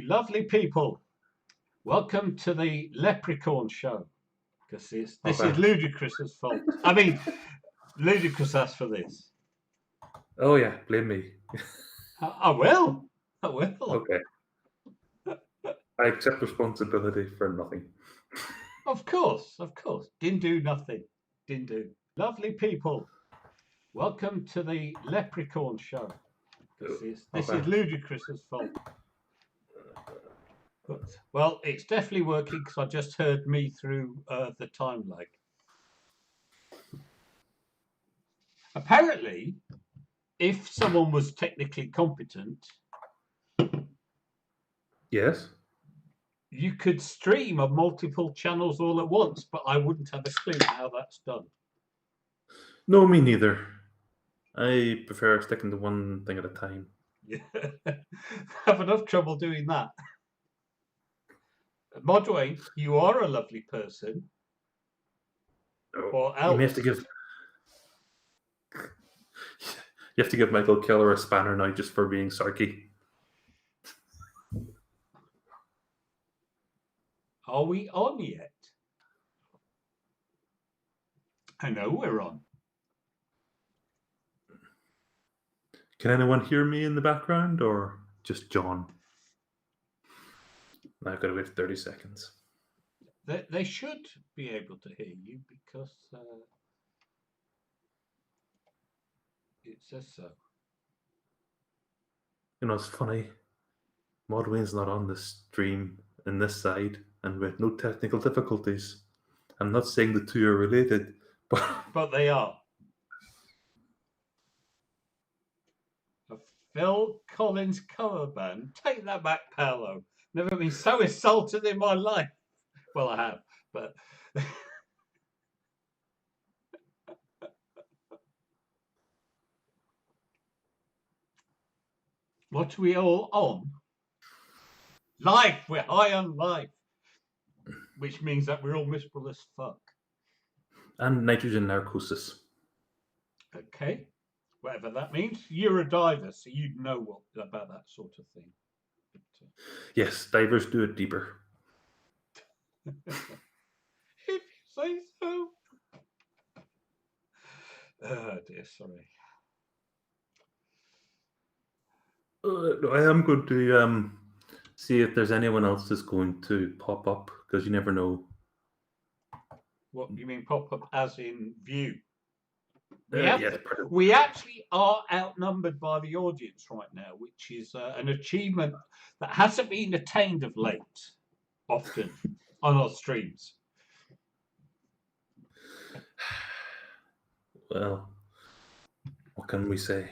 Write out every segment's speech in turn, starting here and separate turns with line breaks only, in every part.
lovely people. Welcome to the Leprechaun Show. Because this is Ludicrous's fault. I mean, Ludicrous asked for this.
Oh yeah, blame me.
I will.
Okay. I accept responsibility for nothing.
Of course. Didn't do nothing. Didn't do. Lovely people. Welcome to the Leprechaun Show. Because this is Ludicrous's fault. Well, it's definitely working because I just heard me through the time lag. Apparently, if someone was technically competent,
yes,
you could stream on multiple channels all at once, but I wouldn't have a clue how that's done.
No, me neither. I prefer sticking to one thing at a time.
Yeah. Have enough trouble doing that. Modway, you are a lovely person. Or else.
You have to give Michael Keller a spanner now just for being sarky.
Are we on yet? I know we're on.
Can anyone hear me in the background or just John? I've got to wait 30 seconds.
They should be able to hear you because it says so.
You know, it's funny. Modwayne's not on the stream in this side and with no technical difficulties. I'm not saying the two are related,
but they are. A Phil Collins cover band. Take that back, Paolo. Never been so insulted in my life. Well, I have, but what are we all on? Life. We're high on life, which means that we're all miserable as fuck.
And nitrogen narcosis.
Okay, whatever that means. You're a diver, so you'd know what about that sort of thing. But,
yes, divers do it deeper.
If you say so. Oh dear, sorry.
I am going to see if there's anyone else that's going to pop up, because you never know.
What you mean pop up as in view?
Yes,
we actually are outnumbered by the audience right now, which is an achievement that hasn't been attained of late, often on our streams.
Well, what can we say?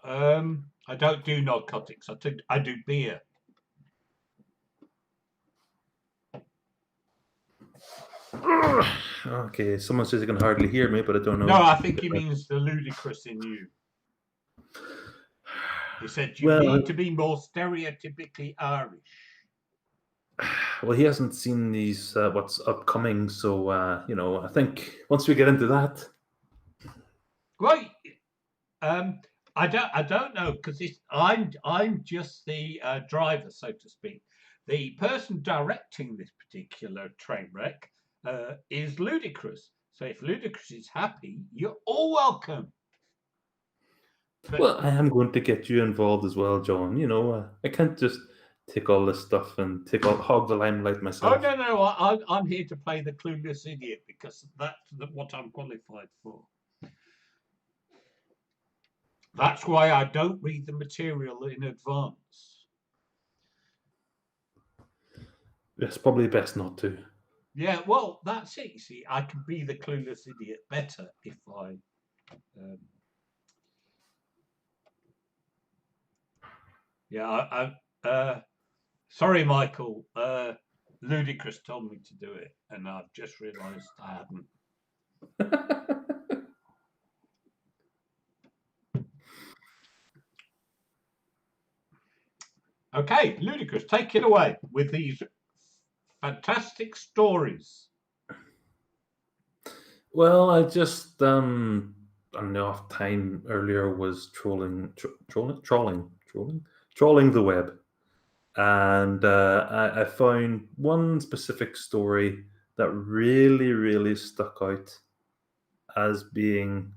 I don't do narcotics. I do beer.
Okay, someone says they can hardly hear me, but I don't know.
No, I think he means the ludicrous in you. He said you need to be more stereotypically Irish.
Well, he hasn't seen these what's upcoming, so I think once we get into that.
Right. I don't know, because I'm just the driver, so to speak. The person directing this particular train wreck is Ludicrous. So if Ludicrous is happy, you're all welcome.
But, well, I am going to get you involved as well, John. I can't just take all this stuff and hog the limelight myself.
Oh no! I'm here to play the clueless idiot because that's what I'm qualified for. That's why I don't read the material in advance.
It's probably best not to.
Yeah, well, that's it. You see, I can be the clueless idiot better if I. Sorry, Michael. Ludicrous told me to do it, and I've just realised I hadn't. Okay, Ludicrous, take it away with these fantastic stories.
Well, I just an off time earlier was trawling the web, and I found one specific story that really, really stuck out as being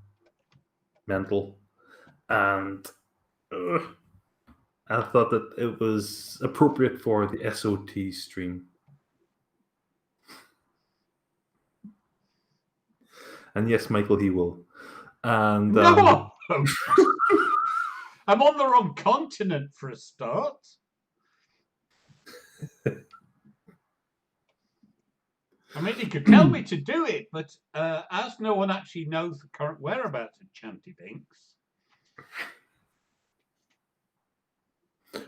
mental, and I thought that it was appropriate for the SOT stream. And yes, Michael, he will. And
No! I'm on the wrong continent for a start. I mean, he could tell me to do it, but as no one actually knows the current whereabouts of Chanty Binks.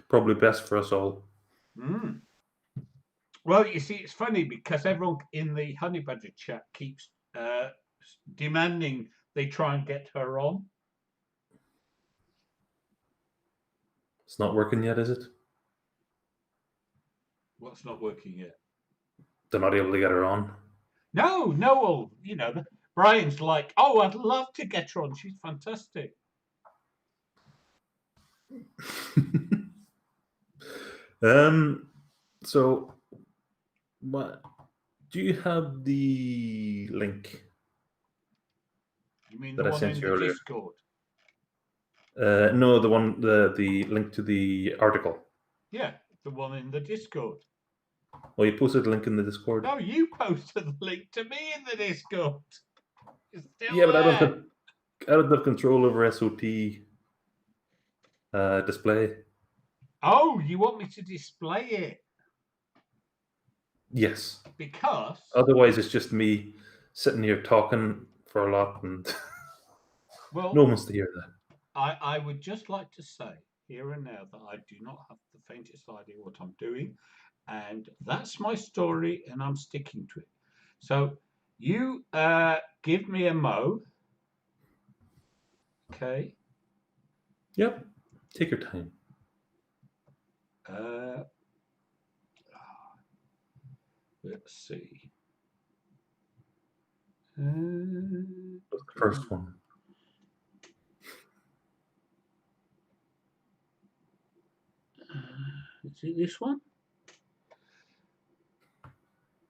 Probably best for us all.
Mm. Well, you see, it's funny because everyone in the Honey Badger chat keeps demanding they try and get her on.
It's not working yet, is it?
What's not working yet?
They're not able to get her on.
No, well, you know, Brian's like, oh, I'd love to get her on. She's fantastic.
So, what do you have the link?
You mean
that
the
I
one
sent
in
you
the
earlier?
Discord?
No, the link to the article.
Yeah, the one in the Discord.
Oh, you posted a link in the Discord?
No, you posted the link to me in the Discord. It's still
Yeah, but
there.
I don't have control over SOT display.
Oh, you want me to display it?
Yes.
Because
Otherwise, it's just me sitting here talking for a lot, and
well,
no one wants to hear that.
I would just like to say here and now that I do not have the faintest idea what I'm doing, and that's my story, and I'm sticking to it. So you give me a mo. Okay.
Yep. Take your time.
Let's see.
The first one.
Is it this one?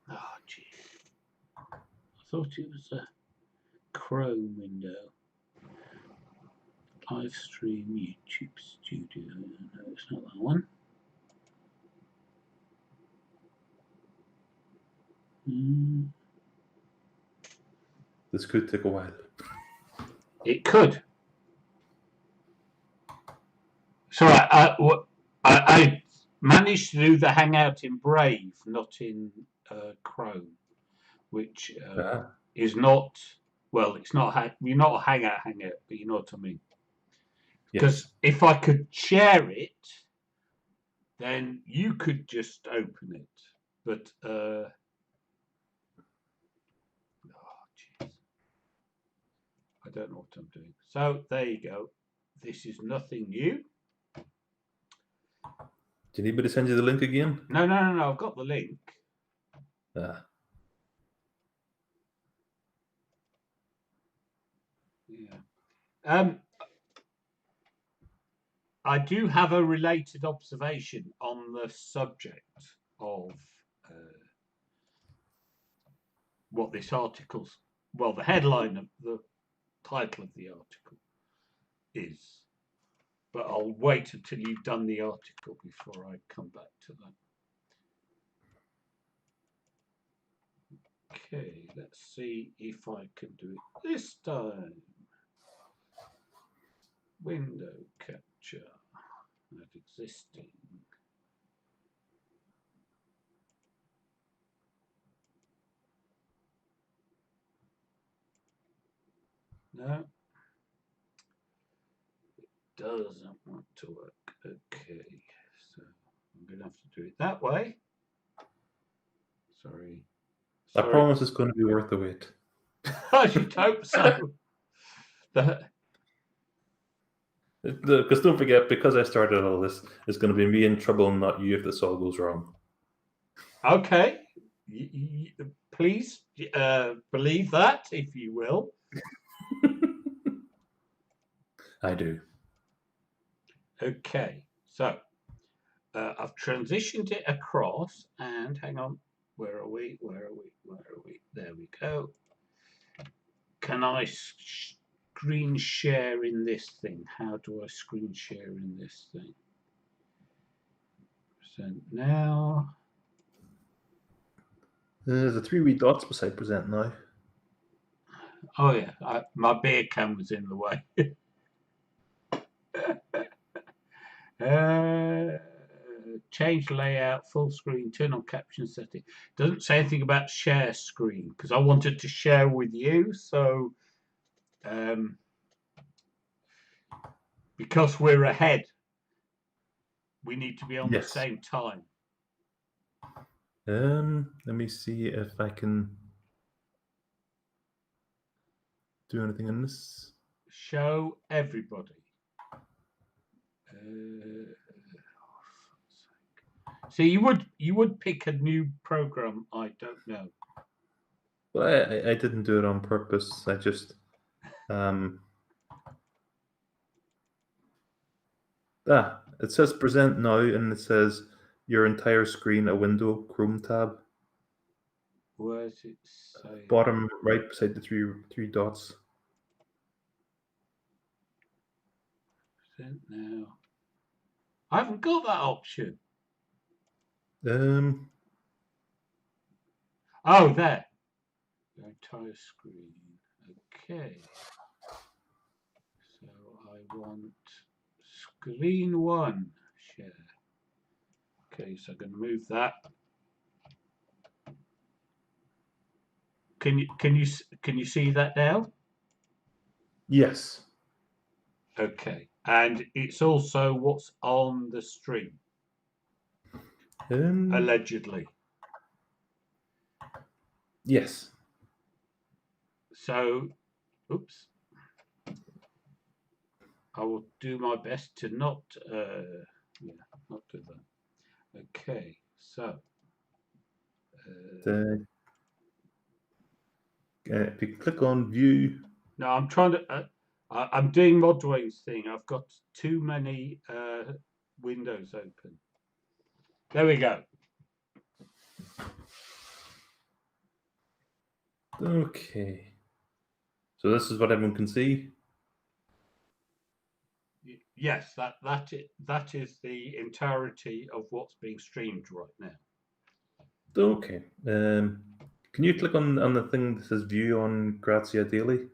Oh, gee. I thought it was a Chrome window. Live stream YouTube Studio. No, it's not that one.
This could take a while.
It could. So I managed to do the Hangout in Brave, not in Chrome, which is not, well, it's not, you're not a Hangout, but you know what I mean. Because if I could share it, then you could just open it. But, oh, jeez. I don't know what I'm doing. So there you go. This is nothing new.
Do you need me to send you the link again?
No. I've got the link. Yeah. I do have a related observation on the subject of what this article's, well, the headline of the title of the article is. But I'll wait until you've done the article before I come back to that. Okay, let's see if I can do it this time. Window capture, not existing. No, it doesn't want to work. Okay, so I'm going to have to do it that way. Sorry.
I promise it's going to be worth the wait.
I should hope so.
Because don't forget, because I started all this, it's going to be me in trouble and not you if this all goes wrong.
Okay. Please believe that, if you will.
I do.
Okay, so I've transitioned it across, and hang on, where are we? Where are we? Where are we? There we go. Can I screen share in this thing? How do I screen share in this thing? Present now.
There's the 3 wee dots beside present now.
Oh yeah, my beer can was in the way. Change layout, full screen, turn on caption setting. Doesn't say anything about share screen because I wanted to share with you. So because we're ahead, we need to be on the
Yes.
same time.
Let me see if I can do anything in this.
Show everybody. So you would pick a new program. I don't know.
Well, I didn't do it on purpose. I just it says present now, and it says your entire screen a window, Chrome tab,
Where's it say?
bottom right beside the three dots.
Present now. I haven't got that option. Oh, there. The entire screen. Okay. So I want screen one share. Okay, so I'm going to move that. Can you see that now?
Yes.
Okay, and it's also what's on the stream allegedly.
Yes.
So, oops. I will do my best to not do that. Okay, so
if you click on view.
no, I'm trying to. I'm doing Modway's thing. I've got too many windows open. There we go.
Okay. So this is what everyone can see.
Yes, that is the entirety of what's being streamed right now.
Okay. Can you click on the thing that says view on Grazia Daily?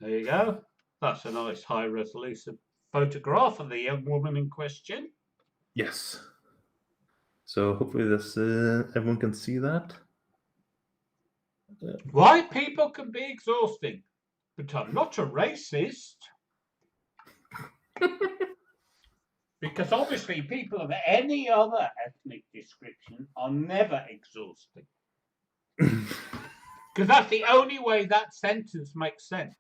There you go. That's a nice high resolution photograph of the young woman in question.
Yes. So hopefully this everyone can see that.
White people can be exhausting, but I'm not a racist. Because obviously people of any other ethnic description are never exhausting. Because that's the only way that sentence makes sense.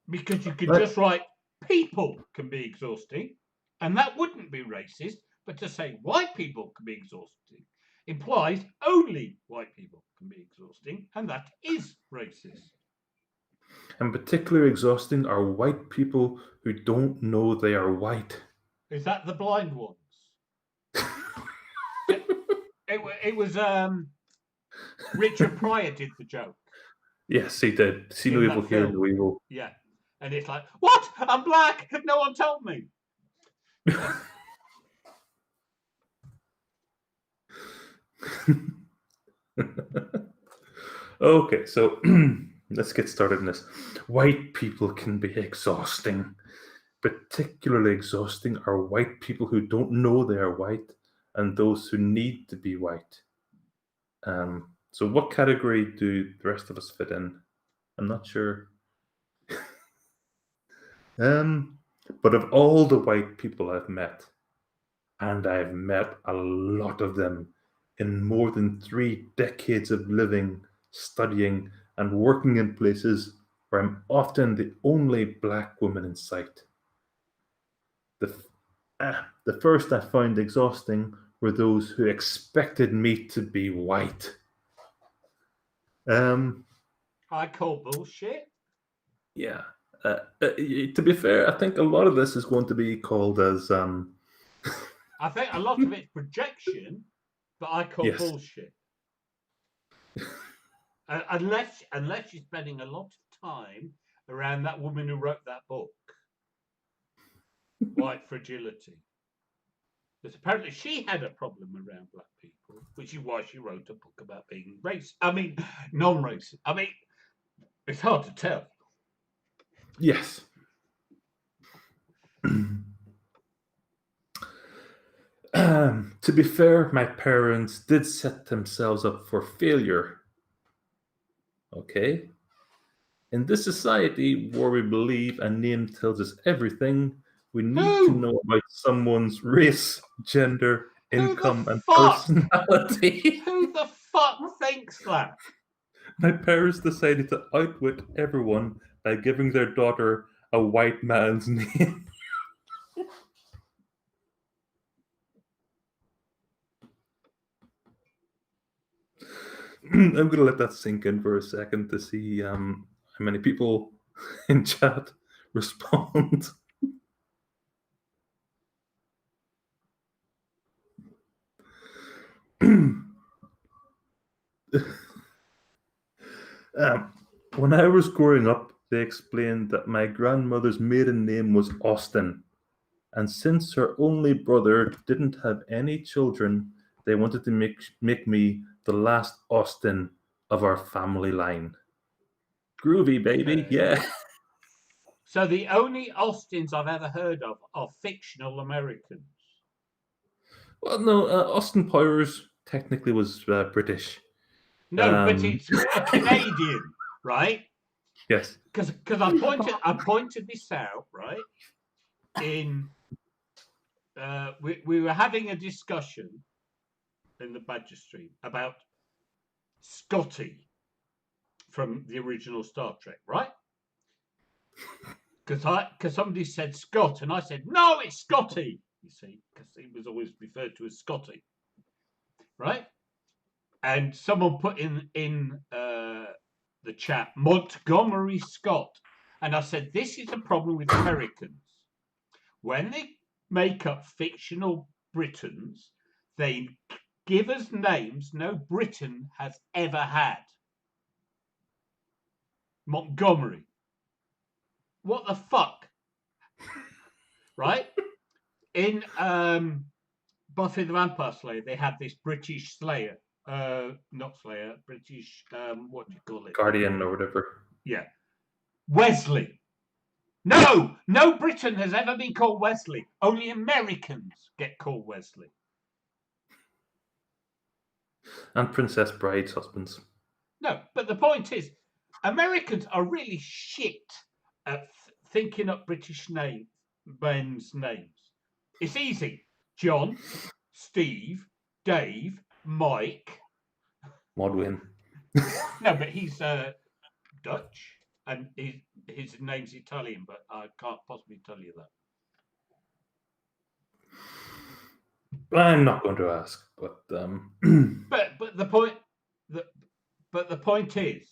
Because you could just write people can be exhausting, and that wouldn't be racist. But to say white people can be exhausting implies only white people can be exhausting, and that is racist.
And particularly exhausting are white people who don't know they are white.
Is that the blind ones? It was Richard Pryor did the joke.
Yes, he did. See no evil, hear no evil.
Yeah. And it's like, what? I'm black. No one told me.
Okay, so let's get started in this. White people can be exhausting. Particularly exhausting are white people who don't know they are white and those who need to be white. So what category do the rest of us fit in? I'm not sure. But of all the white people I've met, and I've met a lot of them in more than 3 decades of living, studying, and working in places where I'm often the only black woman in sight. The first I found exhausting were those who expected me to be white.
I call bullshit.
Yeah. To be fair, I think a lot of this is going to be called as
I think a lot of it's projection, but I call
yes.
bullshit. Unless you're spending a lot of time around that woman who wrote that book, White Fragility. Because apparently she had a problem around black people, which is why she wrote a book about being non-racist. I mean, it's hard to tell.
Yes. To be fair, my parents did set themselves up for failure. Okay? In this society where we believe a name tells us everything, we need to
Who?
know about someone's race, gender,
Who the
income, and
fuck?
personality.
Who the fuck thinks that?
My parents decided to outwit everyone by giving their daughter a white man's name. I'm going to let that sink in for a second to see how many people in chat respond. When I was growing up, they explained that my grandmother's maiden name was Austin, and since her only brother didn't have any children, they wanted to make me the last Austin of our family line. Groovy, baby,
Okay.
yeah.
So the only Austins I've ever heard of are fictional Americans.
Well, no, Austin Powers technically was British.
No, but
Um,
it's a Canadian, right?
yes.
Because I pointed this out, right? In we were having a discussion in the Badger Street about Scotty from the original Star Trek, right? Because somebody said Scott, and I said no, it's Scotty. You see, because he was always referred to as Scotty, right? And someone put in the chat Montgomery Scott, and I said this is a problem with Americans when they make up fictional Britons, they give us names no Briton has ever had. Montgomery. What the fuck? Right? In Buffy the Vampire Slayer, they had this British Slayer. Not Slayer, British, what do you call it?
Guardian or whatever.
Yeah. Wesley. No Briton has ever been called Wesley. Only Americans get called Wesley.
And Princess Bride's husbands.
No, but the point is, Americans are really shit at thinking up British men's names. It's easy. John, Steve, Dave, Mike.
Modwin.
No, but he's Dutch and his name's Italian, but I can't possibly tell you that.
I'm not going to ask, but
But the point the point is,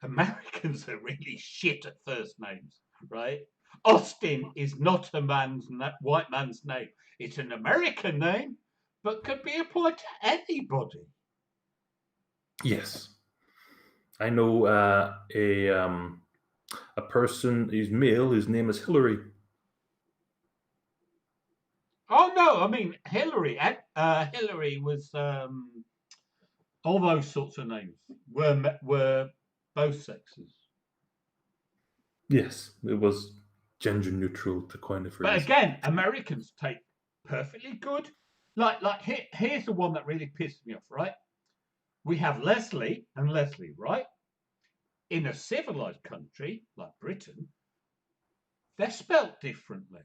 Americans are really shit at first names, right? Austin is not a white man's name. It's an American name, but could be applied to anybody.
yes, I know a person who's male whose name is Hillary.
Oh no, I mean Hillary. Hillary was all those sorts of names were both sexes.
Yes, it was gender neutral, to coin a
But
phrase.
again, Americans take perfectly good. Here's the one that really pissed me off. Right, we have Leslie and Leslie. Right, in a civilized country like Britain, they're spelt differently.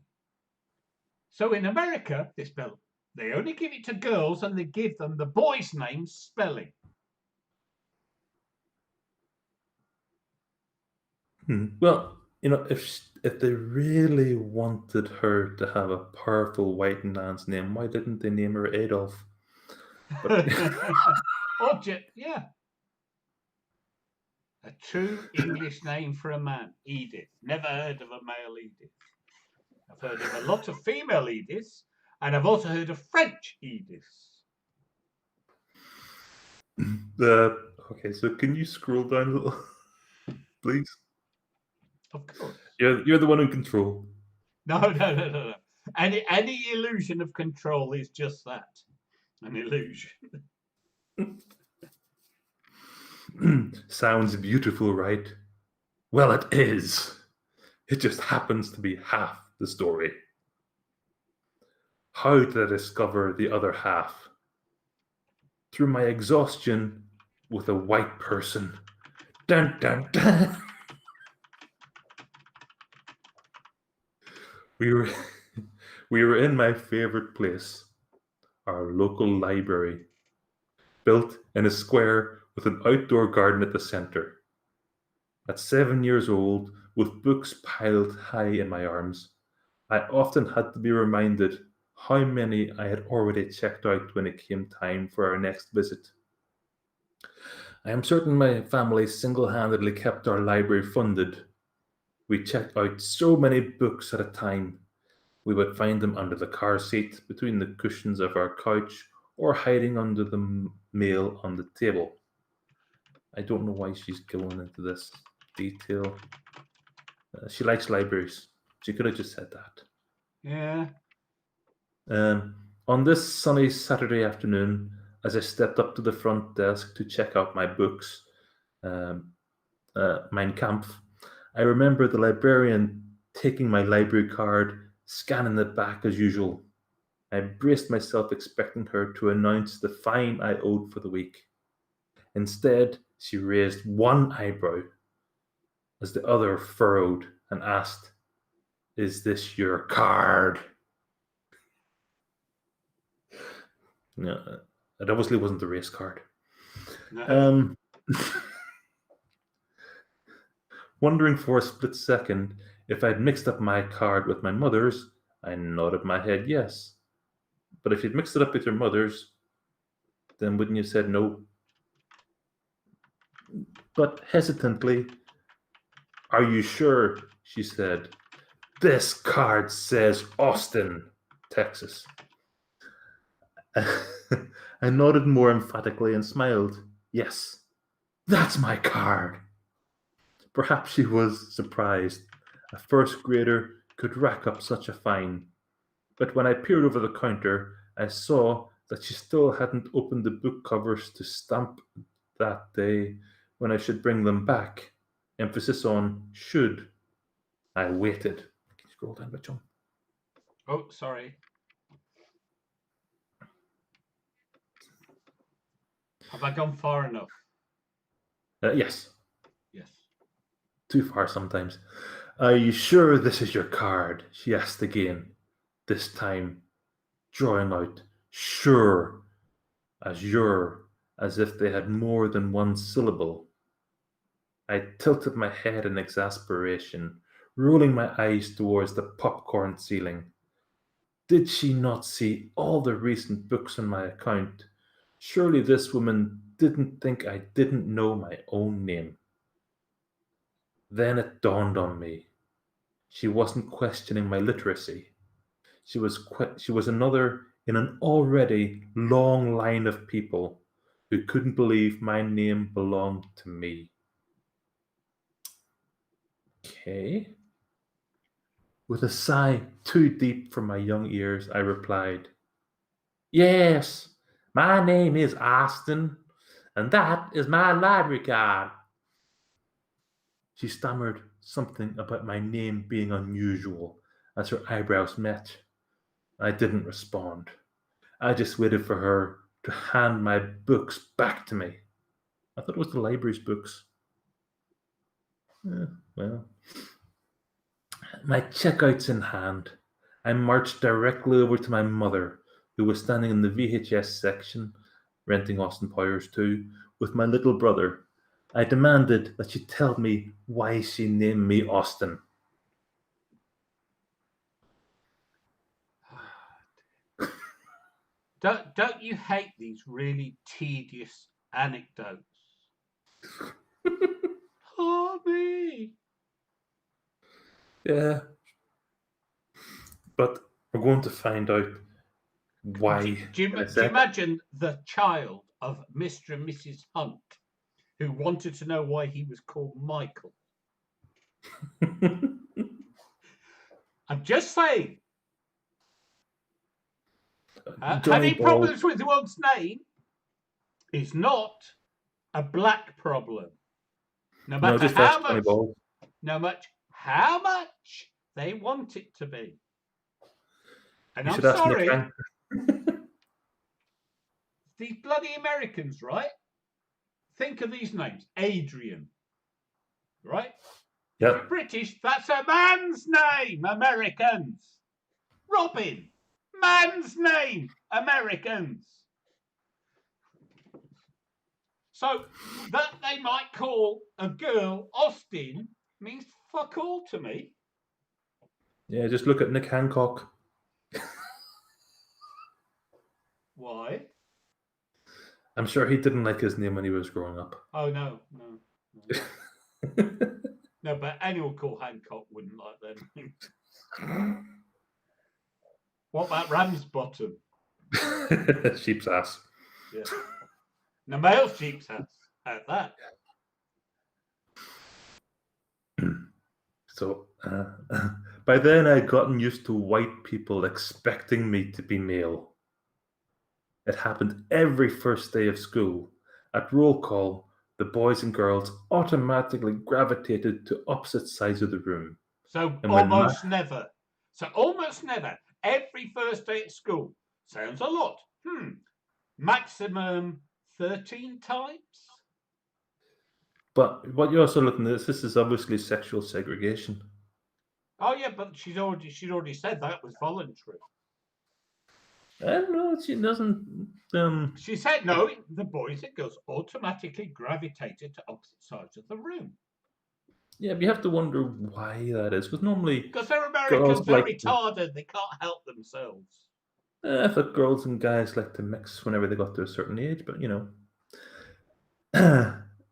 So in America, they only give it to girls and they give them the boys' names spelling.
Well, if they really wanted her to have a powerful white man's name, why didn't they name her Adolf?
Object, yeah. A true English name for a man, Edith. Never heard of a male Edith. I've heard of a lot of female Ediths, and I've also heard of French Ediths.
Okay, so can you scroll down a little, please?
Of course.
You're the one in control.
No. Any illusion of control is just that, an illusion.
Sounds beautiful, right? Well, it is. It just happens to be half the story. How did I discover the other half? Through my exhaustion with a white person. Dun dun dun. We were we were in my favorite place, our local library, built in a square with an outdoor garden at the center. At 7 years old, with books piled high in my arms, I often had to be reminded how many I had already checked out when it came time for our next visit. I am certain my family single handedly kept our library funded. We checked out so many books at a time. We would find them under the car seat, between the cushions of our couch, or hiding under the mail on the table. I don't know why she's going into this detail. She likes libraries. She could have just said that.
Yeah.
On this sunny Saturday afternoon, as I stepped up to the front desk to check out my books, um, Mein Kampf, I remember the librarian taking my library card, scanning it back as usual. I braced myself, expecting her to announce the fine I owed for the week. Instead, she raised one eyebrow as the other furrowed and asked, "Is this your card?" No, it obviously wasn't the race card.
No.
Wondering for a split second if I'd mixed up my card with my mother's, I nodded my head yes. But if you'd mixed it up with your mother's, then wouldn't you have said no? But hesitantly, "Are you sure?" she said. "This card says Austin, Texas." I nodded more emphatically and smiled. "Yes, that's my card." Perhaps she was surprised. A first grader could rack up such a fine. But when I peered over the counter, I saw that she still hadn't opened the book covers to stamp that day when I should bring them back. Emphasis on should. I waited. Can you scroll down a bit, John?
Oh, sorry. Have I gone far enough?
Yes,
Yes.
too far sometimes. "Are you sure this is your card?" she asked again, this time drawing out sure as your, as if they had more than one syllable. I tilted my head in exasperation, rolling my eyes towards the popcorn ceiling. Did she not see all the recent books on my account? Surely this woman didn't think I didn't know my own name. Then it dawned on me. She wasn't questioning my literacy. She was another in an already long line of people who couldn't believe my name belonged to me. Okay. With a sigh too deep for my young ears, I replied, "Yes, my name is Austin, and that is my library card." She stammered something about my name being unusual as her eyebrows met. I didn't respond. I just waited for her to hand my books back to me. I thought it was the library's books. Well, my checkouts in hand, I marched directly over to my mother, who was standing in the VHS section, renting Austin Powers 2, with my little brother. I demanded that she tell me why she named me Austin.
Don't you hate these really tedious anecdotes?
Yeah. But we're going to find out why in a
Do you
second.
imagine the child of Mr. and Mrs. Hunt who wanted to know why he was called Michael? I'm just saying.
Johnny
Having
Ball.
problems with one's name is not a black problem. No
No,
matter
just ask
how
Johnny
much,
Ball.
no much how much they want it to be. And
You
I'm
should ask Nick
sorry,
Hank.
these bloody Americans, right? Think of these names. Adrian, right?
Yeah.
We're British, that's a man's name, Americans. Robin, man's name, Americans. So that they might call a girl Austin means fuck all to me.
Yeah, just look at Nick Hancock.
Why?
I'm sure he didn't like his name when he was growing up.
Oh, no. No, but anyone called Hancock wouldn't like them. What about Ramsbottom?
Sheep's ass.
Yeah. The male sheep's ass at that.
So by then I'd gotten used to white people expecting me to be male. It happened every first day of school. At roll call, the boys and girls automatically gravitated to opposite sides of the room.
So
And when
almost never. So almost never. Every first day at school. Sounds a lot. Maximum 13 times?
but what you're also looking at this is obviously sexual segregation.
Oh yeah, but she'd already said that was voluntary.
No, she doesn't.
She said no, the boys and girls automatically gravitated to opposite sides of the room.
Yeah, but you have to wonder why that is, because normally
Because they're
girls
Americans, they're
like
retarded, they can't help themselves.
I thought girls and guys like to mix whenever they got to a certain age, but you know.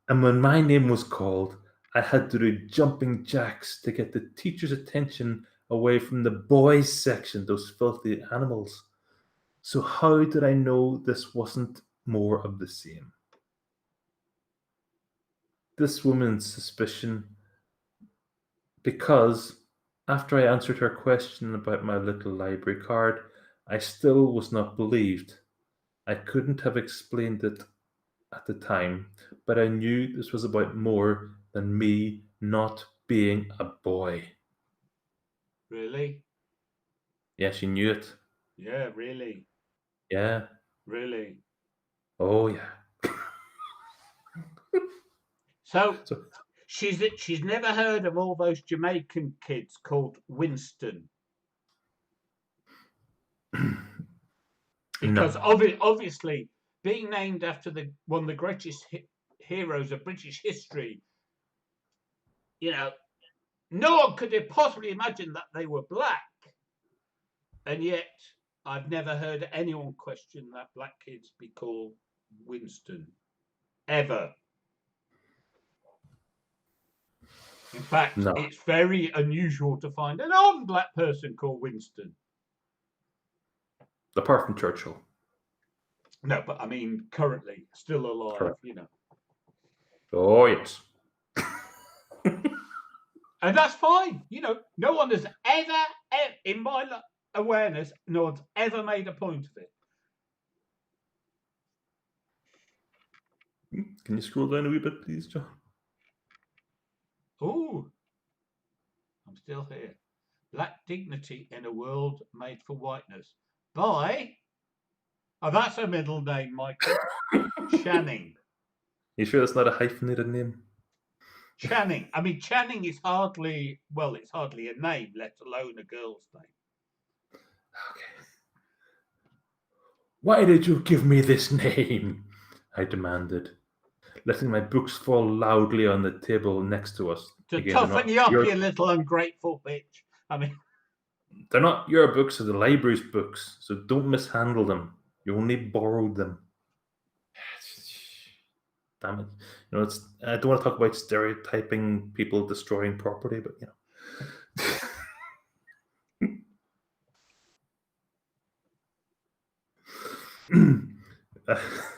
And when my name was called, I had to do jumping jacks to get the teacher's attention away from the boys section, those filthy animals. So how did I know this wasn't more of the same? This woman's suspicion, because after I answered her question about my little library card, I still was not believed. I couldn't have explained it at the time, but I knew this was about more than me not being a boy.
Really?
Yeah, she knew it.
Yeah, really.
Yeah.
Really.
Oh, yeah.
So
So,
she's never heard of all those Jamaican kids called Winston. Because
no.
obviously being named after one of the greatest heroes of British history, you know, no one could have possibly imagined that they were black. And yet I've never heard anyone question that black kids be called Winston. Ever. In fact,
No.
it's very unusual to find a non-black person called Winston.
Apart from Churchill.
No, but I mean currently still alive,
Correct.
you know.
Oh, yes.
And that's fine. You know, no one has ever in my awareness, no one's ever made a point of it.
Can you scroll down a wee bit, please, John?
Ooh, I'm still here. Black Dignity in a World Made for Whiteness by, oh, that's a middle name, Michael. Channing.
You sure that's not a hyphenated name?
Channing. I mean, Channing is hardly, well, it's hardly a name, let alone a girl's name.
Okay. Why did you give me this name? I demanded, letting my books fall loudly on the table next to us.
To
Again,
toughen you up, you little ungrateful bitch. I mean,
they're not your books, they're the library's books, so don't mishandle them. You only borrowed them. Damn it. You know, I don't want to talk about stereotyping people destroying property, but you know.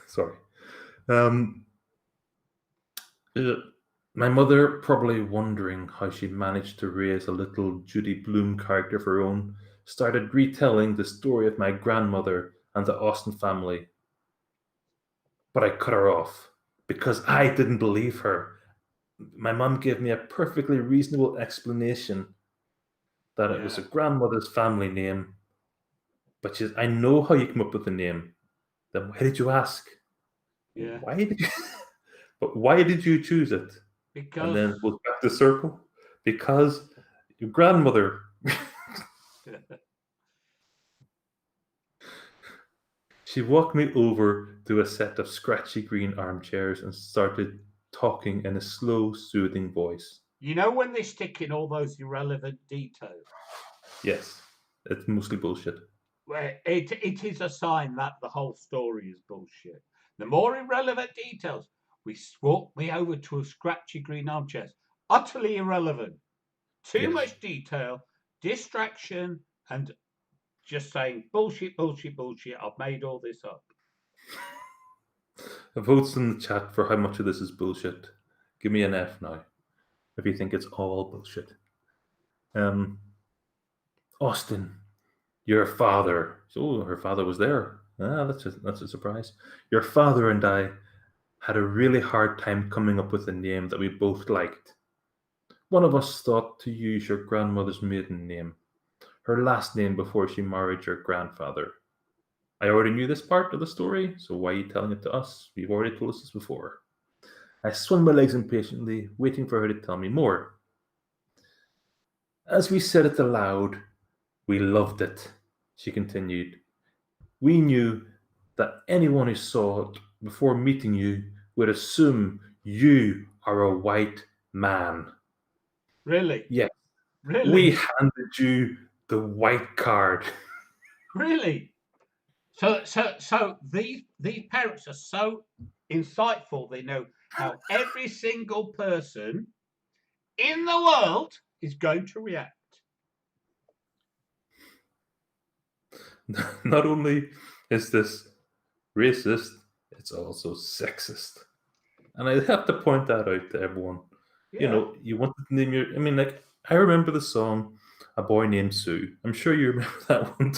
Sorry. Um, my mother, probably wondering how she managed to raise a little Judy Bloom character of her own, started retelling the story of my grandmother and the Austen family. But I cut her off because I didn't believe her. My mum gave me a perfectly reasonable explanation that it was a
Yeah,
grandmother's family name. But she says, I know how you come up with the name. Then why did you ask?
yeah.
Why did you? But why did you choose it? And
Because
then it goes back to circle because your grandmother. She walked me over to a set of scratchy green armchairs and started talking in a slow, soothing voice.
you know when they stick in all those irrelevant details,
Yes, it's mostly bullshit.
where it is a sign that the whole story is bullshit. The more irrelevant details, we walk me over to a scratchy green armchair. Utterly irrelevant. Too
Yes.
much detail, distraction, and just saying bullshit, bullshit, bullshit. I've made all this up.
Votes in the chat for how much of this is bullshit. Give me an F now if you think it's all bullshit. Um, Austin, your father. Oh, her father was there. Ah, that's a surprise. Your father and I had a really hard time coming up with a name that we both liked. One of us thought to use your grandmother's maiden name, her last name before she married your grandfather. I already knew this part of the story, so why are you telling it to us? You've already told us this before. I swung my legs impatiently, waiting for her to tell me more. As we said it aloud, we loved it, she continued. We knew that anyone who saw it before meeting you would assume you are a white man.
Really?
Yes, we
Really?
handed you the white card.
Really? So these parents are so insightful. They know how every single person in the world is going to react.
Not only is this racist, it's also sexist. And I have to point that out to everyone. You
Yeah.
know, you want to name your. I mean, like, I remember the song A Boy Named Sue. I'm sure you remember that one.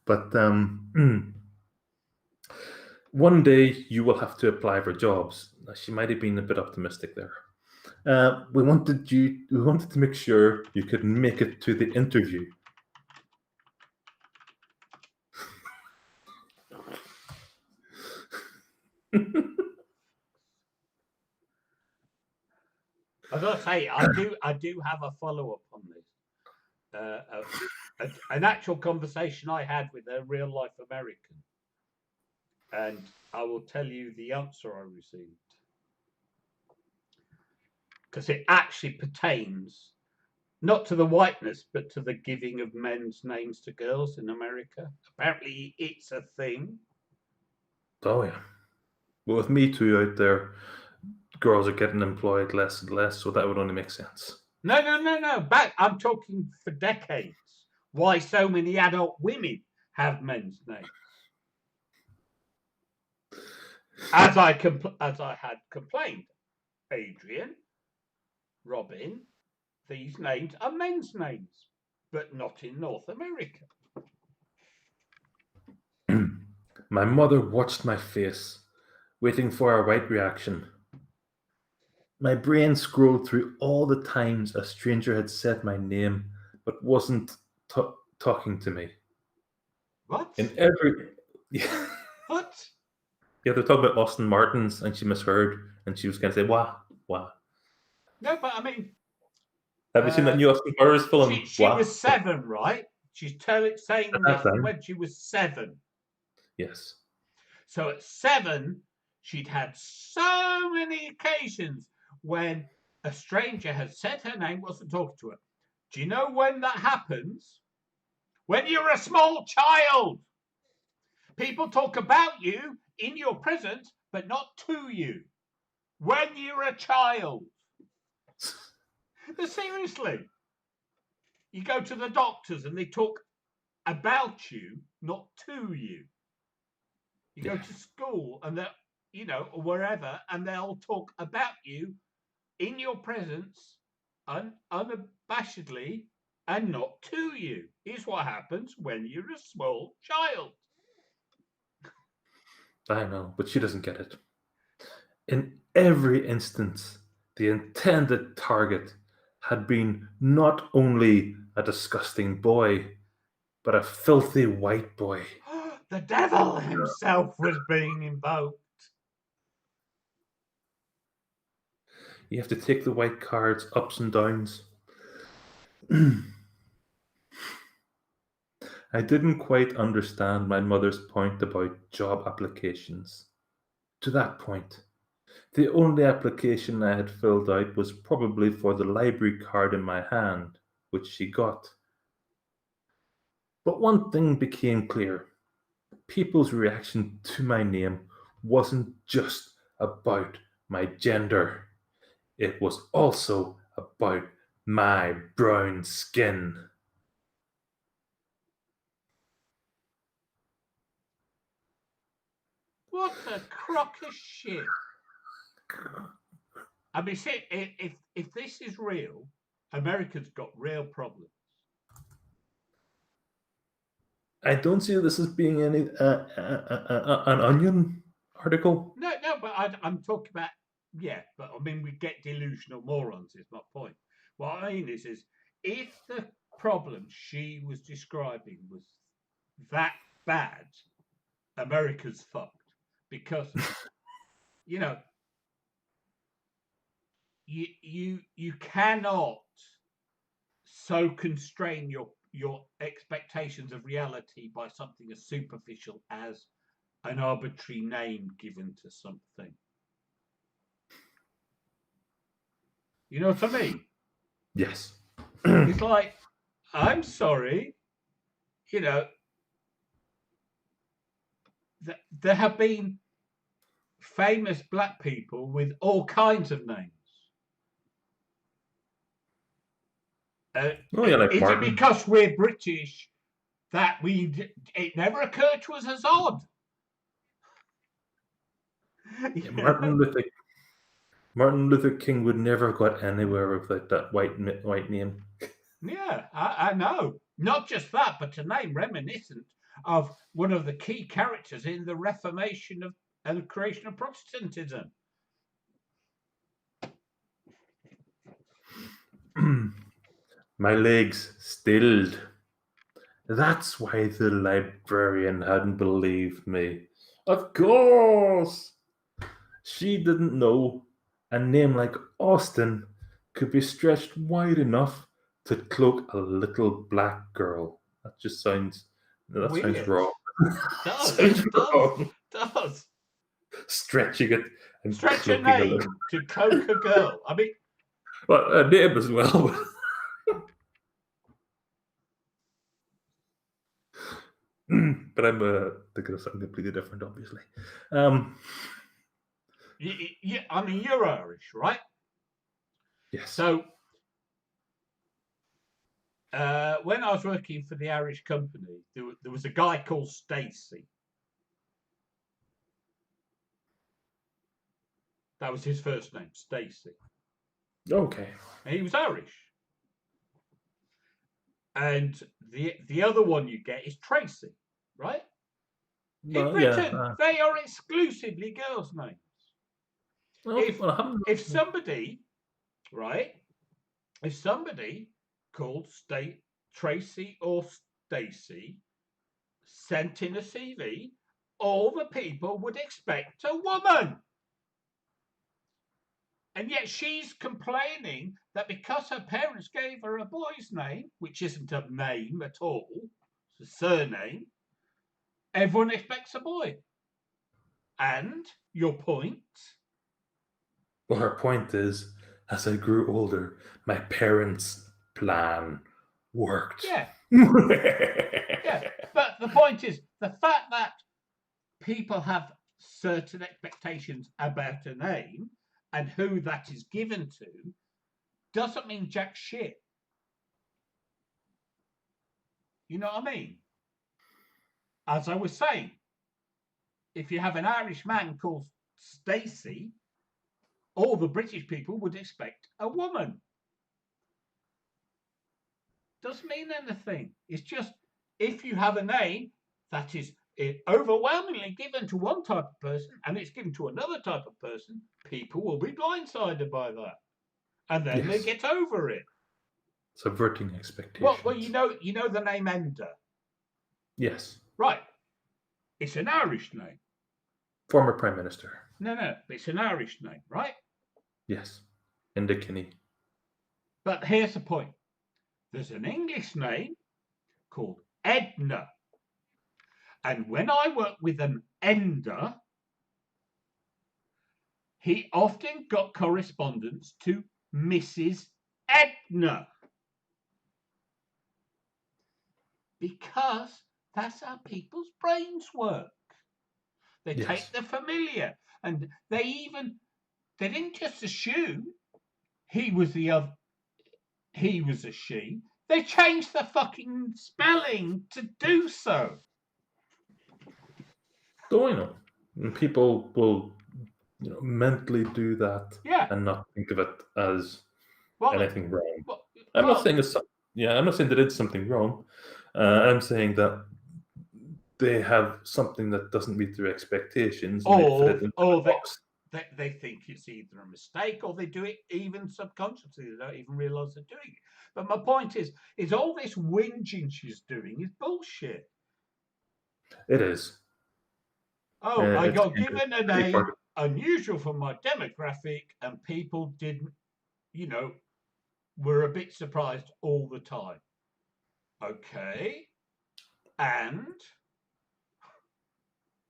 But one day you will have to apply for jobs. She might have been a bit optimistic there. We wanted to make sure you could make it to the interview.
As I say, I do have a follow up on this. An actual conversation I had with a real life American, and I will tell you the answer I received because it actually pertains not to the whiteness, but to the giving of men's names to girls in America. Apparently, it's a thing.
Oh yeah. But with Me Too out there, girls are getting employed less and less, so that would only make sense.
No. Back, I'm talking for decades. Why so many adult women have men's names? As I had complained, Adrian, Robin, these names are men's names, but not in North America.
My mother watched my face, waiting for a right reaction. My brain scrolled through all the times a stranger had said my name but wasn't talking to me.
What?
In every. Yeah,
What?
they're talking about Austin Martins, and she misheard, and she was going to say, wah, wah.
No, but I mean,
Have you seen that
uh,
new Austin Powers
she
film?
she
Wah.
was 7, right? She's
At
saying
that
this from
time,
when she was 7.
yes.
So at 7, she'd had so many occasions when a stranger had said her name, wasn't talking to her. Do you know when that happens? When you're a small child. People talk about you in your presence, but not to you. when you're a child. Seriously. You go to the doctors and they talk about you, not to you. You go
Yeah.
to school and they're, or wherever, and they'll talk about you in your presence unabashedly and not to you. Is what happens when you're a small child.
I know, but she doesn't get it. In every instance, the intended target had been not only a disgusting boy, but a filthy white boy.
The devil himself was being invoked.
You have to take the white card's ups and downs. I didn't quite understand my mother's point about job applications. To that point, the only application I had filled out was probably for the library card in my hand, which she got. But one thing became clear: people's reaction to my name wasn't just about my gender, it was also about my brown skin.
What a crock of shit. I mean, see, if this is real, America's got real problems.
I don't see this as being any an onion article.
No, but I'm talking about, but I mean, we get delusional morons, is my point. What I mean is if the problem she was describing was that bad, America's fucked. Because, you know, you cannot so constrain your expectations of reality by something as superficial as an arbitrary name given to something. You know what I mean?
Yes.
It's like, I'm sorry, you know, there have been famous black people with all kinds of names.
Oh yeah, like
Is it
Martin.
because we're British that it never occurred to us as odd?
Yeah, Martin Luther King would never have got anywhere without that white name.
Yeah, I know. Not just that, but a name reminiscent of one of the key characters in the Reformation and the creation of Protestantism.
My legs stilled. That's why the librarian hadn't believed me. Of course! She didn't know a name like Austin could be stretched wide enough to cloak a little black girl. That sounds
Weird.
wrong.
Does,
Sounds
does,
wrong.
does.
Stretching it and
Stretch a
cloaking a little.
name to cloak a girl. I mean,
Well, a name as well. But I'm thinking of something completely different, obviously.
I mean, you're Irish, right?
Yes.
So when I was working for the Irish company, there was a guy called Stacey. That was his first name, Stacey.
Okay.
And he was Irish. And the other one you get is Tracy, right? In
Well, yeah.
Britain, they are exclusively girls' names.
Okay. Well,
If somebody, right, if somebody called Tracy or Stacey sent in a CV, all the people would expect a woman. And yet she's complaining that because her parents gave her a boy's name, which isn't a name at all, it's a surname, everyone expects a boy. And your point?
Well, her point is, as I grew older, my parents' plan worked.
Yeah. Yeah. But the point is, the fact that people have certain expectations about a name and who that is given to doesn't mean jack shit. You know what I mean? As I was saying, if you have an Irish man called Stacey, all the British people would expect a woman. Doesn't mean anything. It's just if you have a name that is overwhelmingly given to one type of person and it's given to another type of person, people will be blindsided by that. And then they
Yes.
get over it.
Subverting expectations.
Well, you know the name Ender.
Yes.
Right. It's an Irish name.
Former Prime Minister.
No, it's an Irish name, right?
Yes. Enda Kenny.
But here's the point. There's an English name called Edna. And when I work with an Ender, he often got correspondence to Mrs. Edna. Because that's how people's brains work. They take the familiar, and they didn't just assume he was a she. They changed the fucking spelling to do so.
So I know. And people will mentally do that and not think of it as anything wrong. I'm not saying I'm not saying they did something wrong. I'm saying that they have something that doesn't meet their expectations.
Or they think it's either a mistake or they do it even subconsciously. They don't even realise they're doing it. But my point is all this whinging she's doing is bullshit.
It is.
Oh, I got given a name unusual for my demographic, and people didn't, were a bit surprised all the time. Okay. And?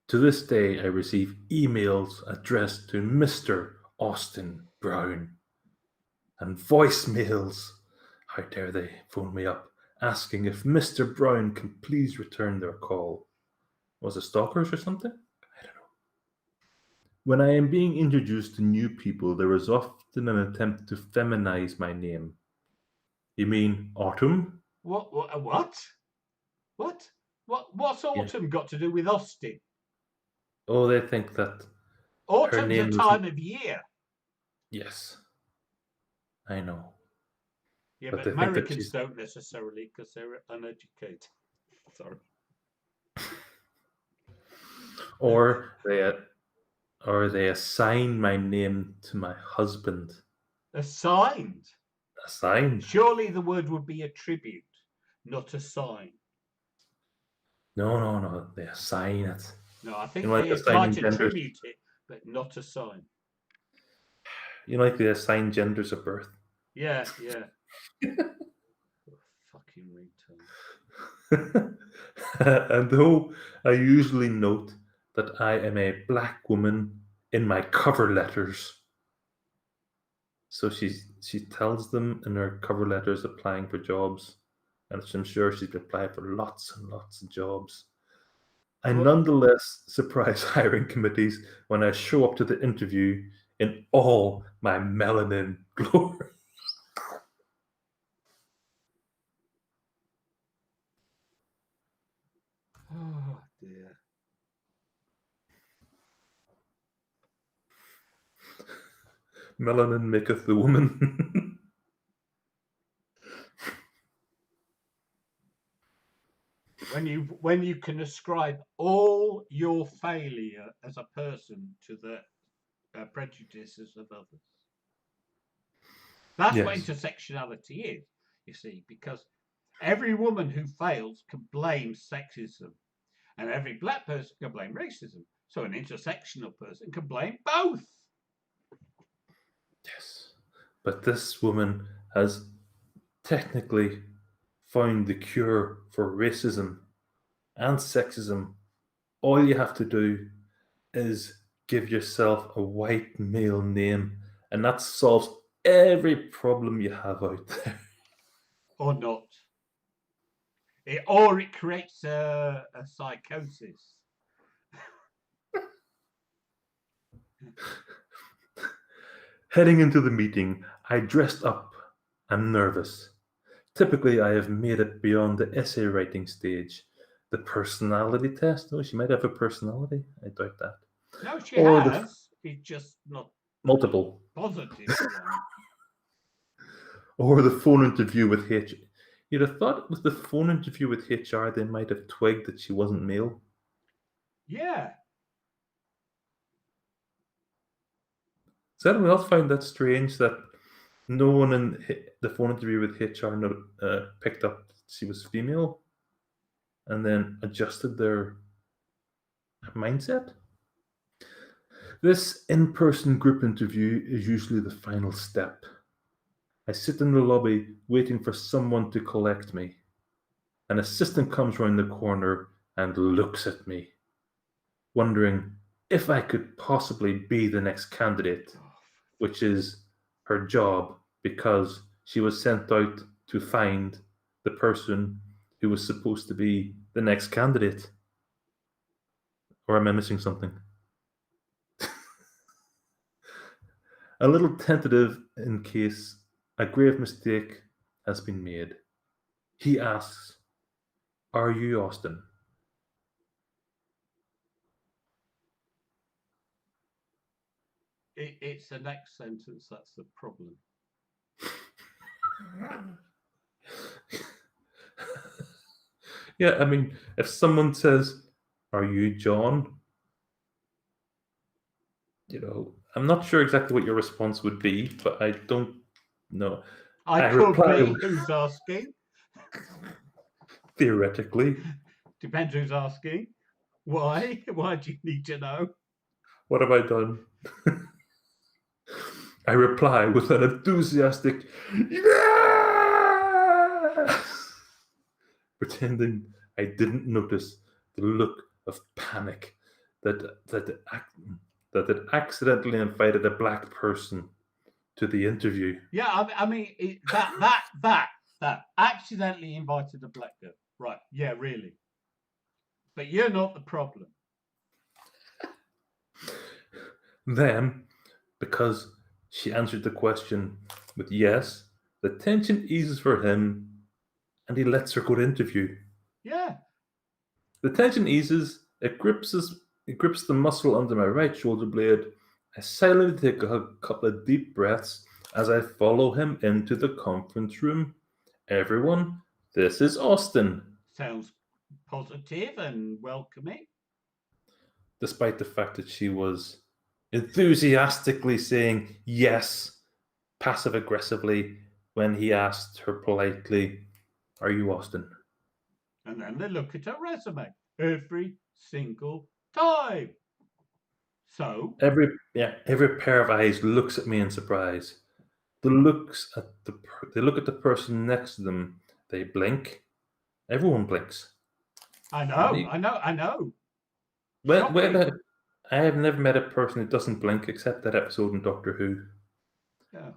To this day, I receive emails addressed to Mr. Austin Brown and voicemails. How dare they phone me up asking if Mr. Brown can please return their call. Was it stalkers or something? I don't know. When I am being introduced to new people, there is often an attempt to feminize my name. You mean Autumn?
What? What's Autumn got to do with Austin?
Oh, they think that
Autumn's a time of year.
Yes. I know.
Yeah, but Americans don't necessarily because they're uneducated. Sorry.
Or they assign my name to my husband.
Assigned?
Assigned.
Surely the word would be attribute, not assign.
No. They assign it.
No, I think they might attribute it, but not assign.
Like they assign genders at birth.
Yeah. Fucking
retard. And though I usually note that I am a black woman in my cover letters, so she tells them in her cover letters applying for jobs, and I'm sure she's been applying for lots and lots of jobs. I nonetheless surprise hiring committees when I show up to the interview in all my melanin glory.
Oh, dear.
Melanin maketh the woman.
When you can ascribe all your failure as a person to the prejudices of others. That's what intersectionality is, you see, because every woman who fails can blame sexism, and every black person can blame racism. So an intersectional person can blame both.
Yes. But this woman has technically found the cure for racism and sexism. All you have to do is give yourself a white male name, and that solves every problem you have out there.
Or not. Or it creates a psychosis.
Heading into the meeting, I dressed up. I'm nervous. Typically, I have made it beyond the essay writing stage. The personality test? Oh, she might have a personality. I doubt that.
No, she
Or the
has. It's just not
multiple.
positive one.
Or the phone interview with HR. You'd have thought with the phone interview with HR, they might have twigged that she wasn't male.
Yeah.
Does anyone else find that strange that no one in the phone interview with HR picked up that she was female and then adjusted their mindset? This in-person group interview is usually the final step. I sit in the lobby waiting for someone to collect me. An assistant comes round the corner and looks at me, wondering if I could possibly be the next candidate, which is her job because she was sent out to find the person who was supposed to be the next candidate. Or am I missing something? A little tentative in case a grave mistake has been made. He asks, "Are you Austin?"
It's the next sentence that's the problem.
Yeah, I mean, if someone says, "Are you John?" I'm not sure exactly what your response would be, but I don't know.
I
I
could
reply
be. Who's asking?
theoretically.
Depends who's asking. Why? Why do you need to know?
What have I done? I reply with an enthusiastic yes, pretending I didn't notice the look of panic that had accidentally invited a black person to the interview.
Yeah, I mean that accidentally invited a black girl. Right? Yeah, really. But you're not the problem.
Then, because she answered the question with yes, the tension eases for him and he lets her go to interview.
Yeah.
The tension eases, it grips the muscle under my right shoulder blade. I silently take a couple of deep breaths as I follow him into the conference room. Everyone, this is Austin.
Sounds positive and welcoming.
Despite the fact that she was enthusiastically saying yes, passive aggressively, when he asked her politely, "Are you Austin?"
And then they look at her resume every single time. So
Every pair of eyes looks at me in surprise. They look at the person next to them. They blink. Everyone blinks.
I know.
When
Shocking.
I have never met a person who doesn't blink except that episode in Doctor Who.
Yeah.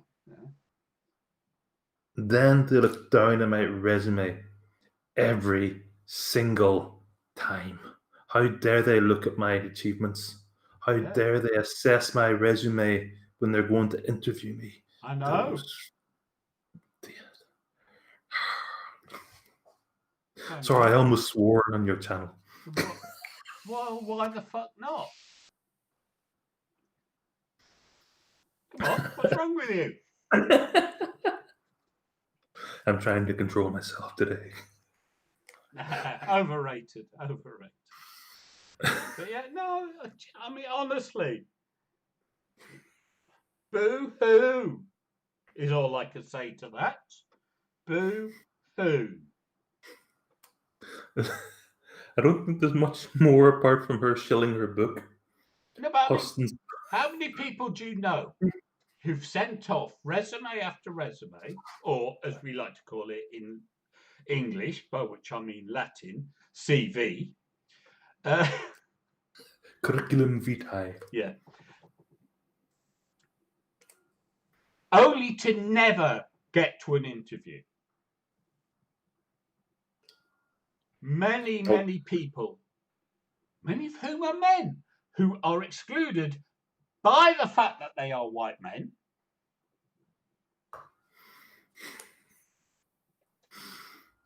Then they look down at my resume every single time. How dare they look at my achievements? How
Yeah.
dare they assess my resume when they're going to interview me?
I know.
Sorry, I almost swore on your channel.
Well, why the fuck not? Come on, what's wrong with you?
I'm trying to control myself today.
Overrated. But yeah, no, I mean, honestly, boo-hoo is all I can say to that. Boo-hoo.
I don't think there's much more apart from her shilling her book.
No, but
Austin's
how many people do you know who've sent off resume after resume, or as we like to call it in English, by which I mean Latin, CV?
curriculum vitae.
Yeah. Only to never get to an interview. Many people, many of whom are men, who are excluded by the fact that they are white men,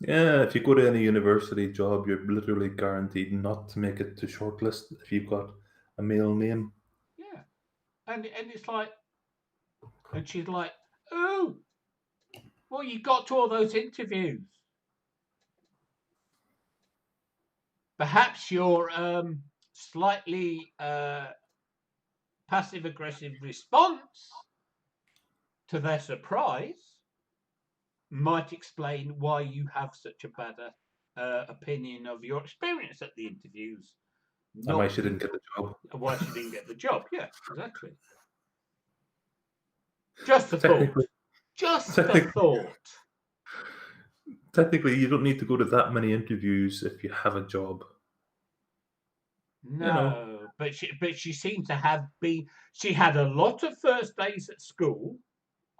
Yeah, if you go to any university job, you're literally guaranteed not to make it to shortlist if you've got a male name.
Yeah, and it's like, and she's like, oh, well, you got to all those interviews. Perhaps your slightly passive aggressive response to their surprise might explain why you have such a bad opinion of your experience at the interviews,
And why
not
she didn't get the job.
why she didn't get the job. Yeah, exactly. Just a thought.
Technically,
Just a
technically,
thought.
technically, you don't need to go to that many interviews if you have a job. You know,
No, but she seemed to have been. She had a lot of first days at school,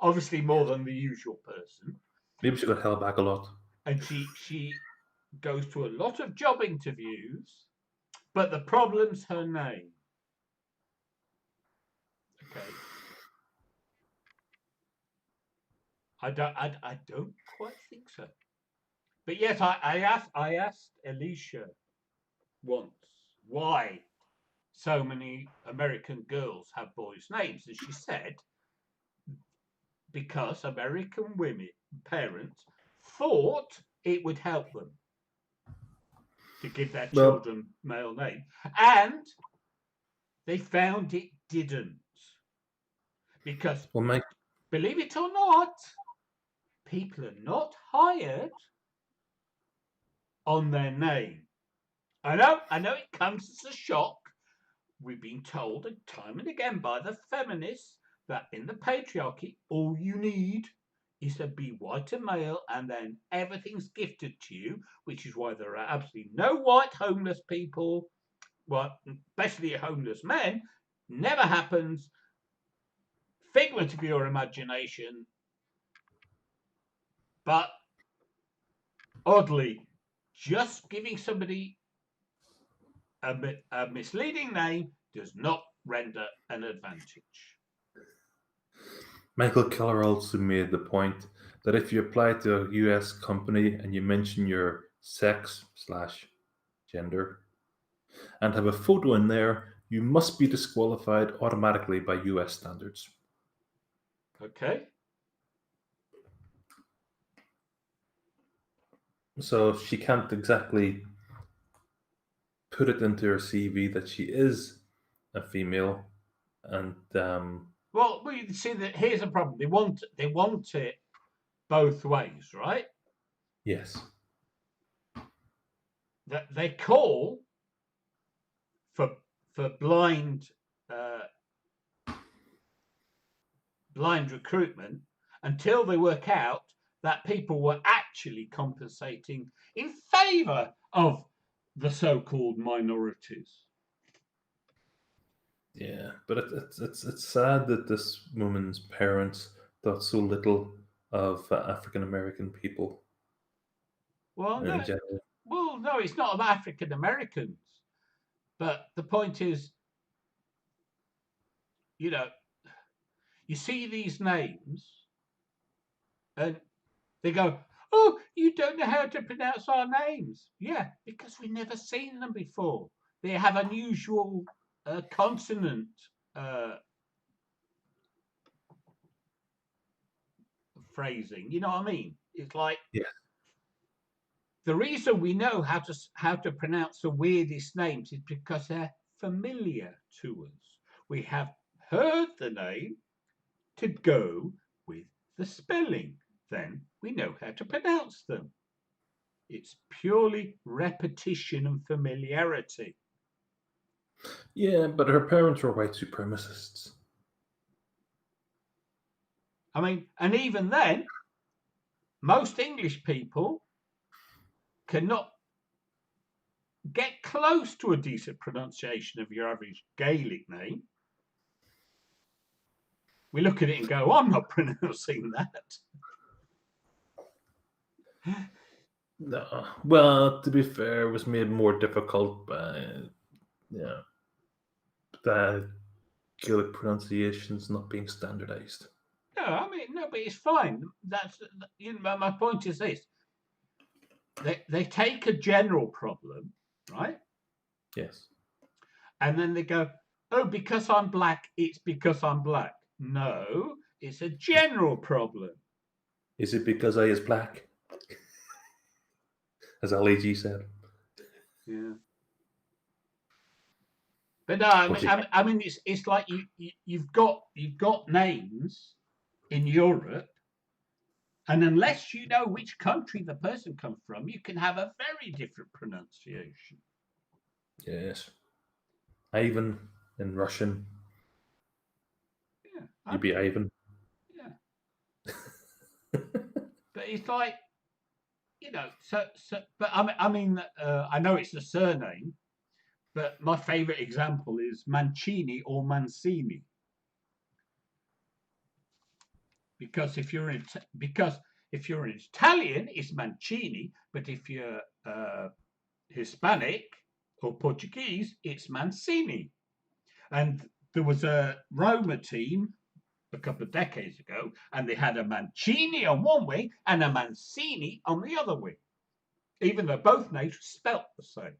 obviously more than the usual person,
maybe she got held back a lot.
and she goes to a lot of job interviews. But the problem's her name. Okay, I don't quite think so. But yes, I asked Alicia once why so many American girls have boys' names, and she said because American women parents thought it would help them to give their
Well,
children male name, and they found it didn't because
well, Mike,
believe it or not, people are not hired on their name. I know it comes as a shock. We've been told time and again by the feminists that in the patriarchy, all you need is to be white and male, and then everything's gifted to you, which is why there are absolutely no white homeless people, well, especially homeless men. Never happens. Figment of your imagination, but oddly, just giving somebody a misleading name does not render an advantage.
Michael Keller also made the point that if you apply to a US company and you mention your sex slash gender and have a photo in there, you must be disqualified automatically by US standards.
Okay?
So she can't exactly put it into her CV that she is a female, and
Well, we see that here's a problem. They want it both ways, right?
yes,
That they call for blind uh, blind recruitment until they work out that people were actually compensating in favour of the so-called minorities.
yeah, but it's sad that this woman's parents thought so little of African American people
Well, no,
in general.
no, it's not of African Americans. But the point is, you know, you see these names and they go, "Oh, you don't know how to pronounce our names." Yeah, because we've never seen them before. They have unusual consonant uh, phrasing. You know what I mean? It's like
Yeah,
the reason we know how to pronounce the weirdest names is because they're familiar to us. We have heard the name to go with the spelling. Then we know how to pronounce them. It's purely repetition and familiarity.
yeah, but her parents were white supremacists.
I mean, and even then, most English people cannot get close to a decent pronunciation of your average Gaelic name. We look at it and go, I'm not pronouncing that.
No, well, to be fair, it was made more difficult by yeah the Gaelic pronunciations not being standardized.
No, I mean, no, but it's fine. That's, my point is this. they take a general problem, right?
Yes.
And then they go, oh, because I'm black, it's because I'm black. No, it's a general problem.
Is it because I is black? As LAG said.
Yeah. But no,
Of course, he can't.
I mean, it's like you've got names in Europe, and unless you know which country the person comes from, you can have a very different pronunciation.
Yes. Ivan in Russian.
Yeah,
You'd be Ivan.
yeah. But it's like, but I mean, I know it's a surname, but my favourite example is Mancini or Mancini, because if you're an Italian, it's Mancini, but if you're Hispanic or Portuguese, it's Mancini. And there was a Roma team a couple of decades ago, and they had a Mancini on one wing and a Mancini on the other wing, even though both names spelt the same.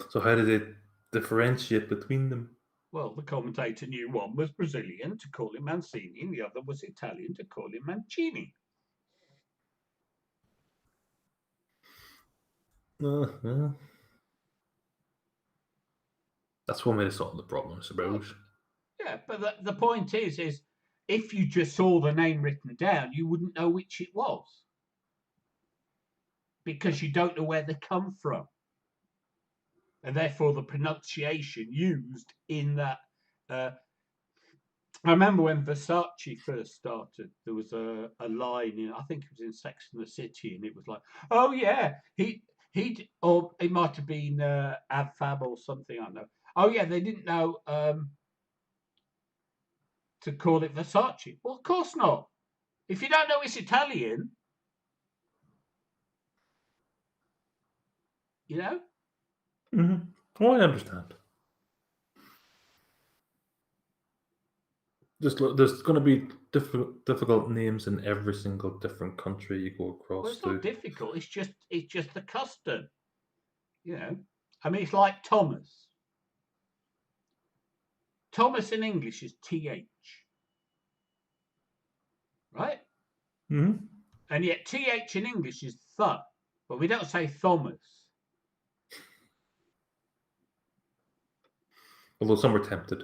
So how did they differentiate between them?
Well, the commentator knew one was Brazilian to call him Mancini, and the other was Italian to call him Mancini.
Well, that's one way to solve the problem, I suppose.
Yeah, but the point is if you just saw the name written down, you wouldn't know which it was, because you don't know where they come from, and therefore the pronunciation used in that. I remember when Versace first started, there was a line in, I think it was in Sex and the City, and it was like, oh yeah, or it might have been Avfab or something, I don't know. Oh yeah, they didn't know to call it Versace. Well, of course not. If you don't know it's Italian, you know.
Mm-hmm. Oh, I understand. There's going to be difficult names in every single different country you go
Well,
across
it's not
to.
difficult. It's just the custom, you know. I mean, it's like Thomas. Thomas in English is TH, right?
Mm-hmm.
And yet TH in English is th, but we don't say Thomas.
Although some are tempted.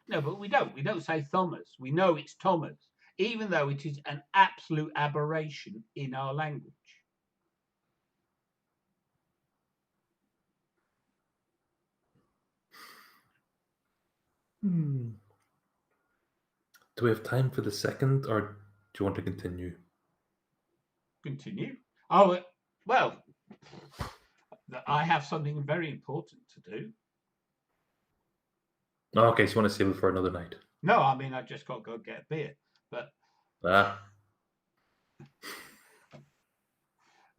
No, but we don't. We don't say Thomas. We know it's Thomas, even though it is an absolute aberration in our language.
Hmm. Do we have time for the second, or do you want to continue?
Continue. Oh, well, I have something very important to do.
Oh, okay, so you want to save it for another night?
No, I mean, I just got to go get a beer. But
Ah,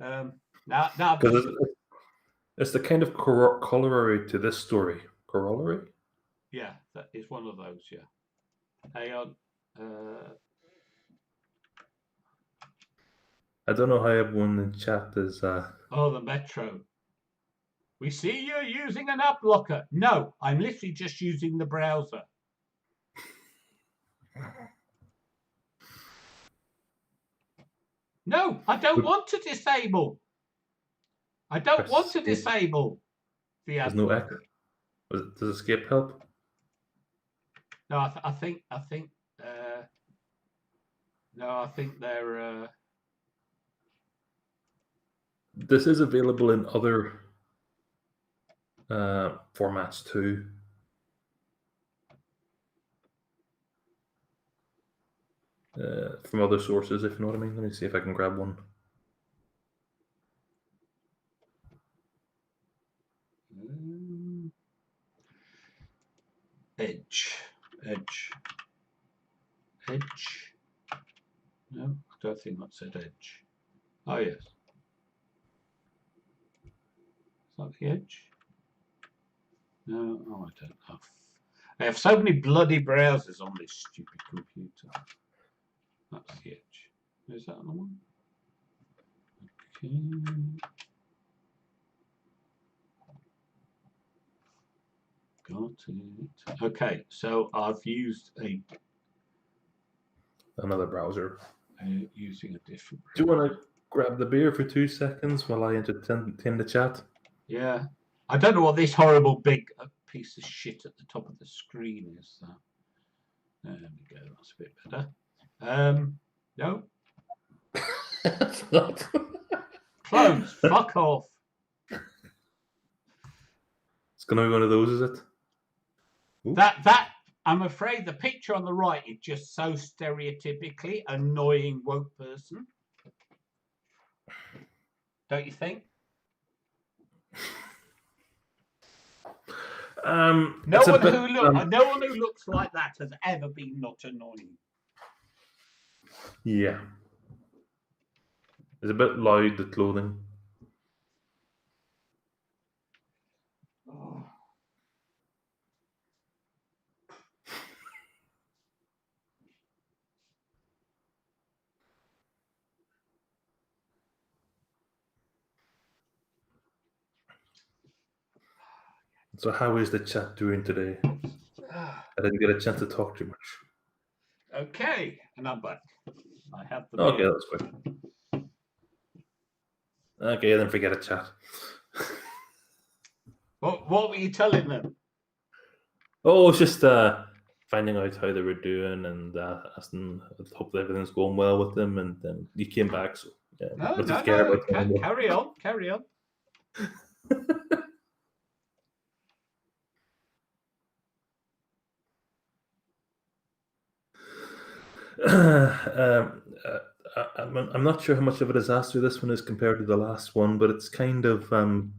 now I've
because
just,
it's the kind of corollary to this story. Corollary?
yeah, that is one of those. Yeah. Hang on.
I don't know how everyone in chat is.
Oh, the Metro. We see you're using an app blocker. No, I'm literally just using the browser. No, I don't want to disable. I don't
Press
want to
escape.
disable the
There's
ad
no X.
blocker.
Does escape help?
No, I think. No, I think they're.
This is available in other formats too. From other sources, if you know what I mean. Let me see if I can grab one.
Edge. No, I don't think that said Edge. Oh yes. Is that the Edge? No, oh, I don't know. I have so many bloody browsers on this stupid computer. That's the edge. Is that the one? Okay. Got it. Okay, so I've used
Another browser.
using a different.
Do you want to grab the beer for 2 seconds while I entertain the chat?
Yeah, I don't know what this horrible big piece of shit at the top of the screen is. There we go. That's a bit better. No.
It's not.
Clones, fuck off.
It's gonna be one of those, is it? Ooh.
That I'm afraid the picture on the right is just so stereotypically annoying woke person. Don't you think? No one who looks like that has ever been not annoying.
Yeah. It's a bit loud, the clothing.
Oh.
So how is the chat doing today? I didn't get a chance to talk too much.
Okay, and I'm back. I have the
Okay,
beer.
that's quick. Okay, then forget a chat.
What were you telling them?
Oh, it's just finding out how they were doing and asking, hopefully everything's going well with them. And then you came back, so yeah.
No, carry on.
I'm not sure how much of it is asked through this one as compared to the last one, but it's kind of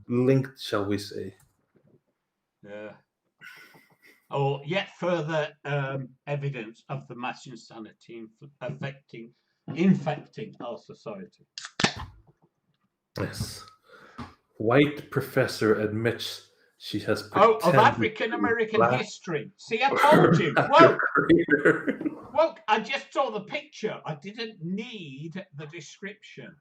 linked, shall we say.
Yeah. Or yet further evidence of the mass insanity infecting our society.
Yes. White professor admits she has
of African American history. See, I told you. Well, I just saw the picture. I didn't need the description.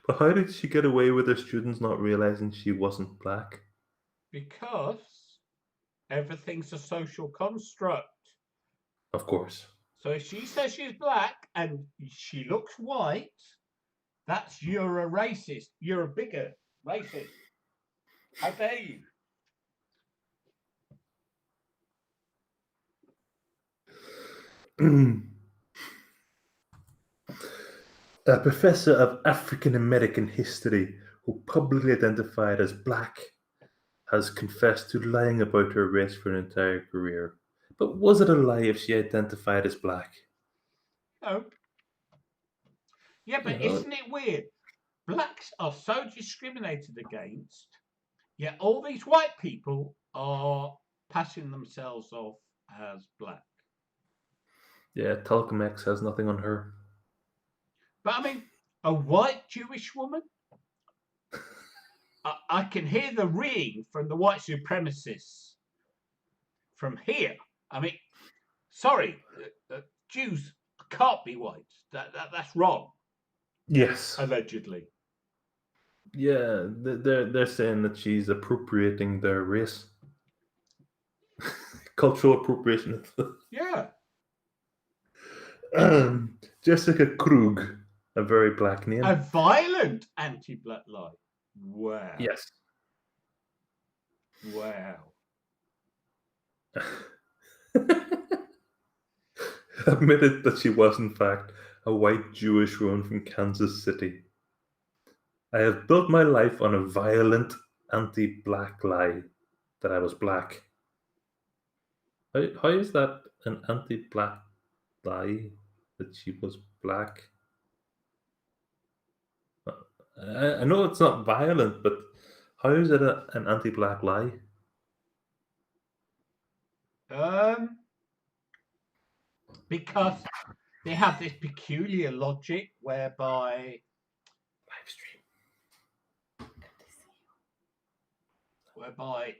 But how did she get away with her students not realizing she wasn't black?
Because everything's a social construct.
Of course.
So if she says she's black and she looks white, you're a racist. You're a bigot. Racist. How dare you?
A professor of African American history who publicly identified as black has confessed to lying about her race for an entire career. But was it a lie if she identified as black?
No. Yeah, but isn't it weird? Blacks are so discriminated against, yet all these white people are passing themselves off as black.
Yeah, Talcum X has nothing on her.
But I mean, a white Jewish woman? I can hear the ring from the white supremacists from here. I mean, sorry, Jews can't be white. That's wrong.
Yes.
Allegedly.
Yeah, they're saying that she's appropriating their race. Cultural appropriation.
Yeah.
Jessica Krug, a very black name.
A violent anti-black lie. Wow.
Yes.
Wow.
Admitted that she was, in fact, a white Jewish woman from Kansas City. I have built my life on a violent anti-black lie that I was black. How is that an anti-black lie that she was black? I know it's not violent, but how is it an anti-black lie?
Because they have this peculiar logic whereby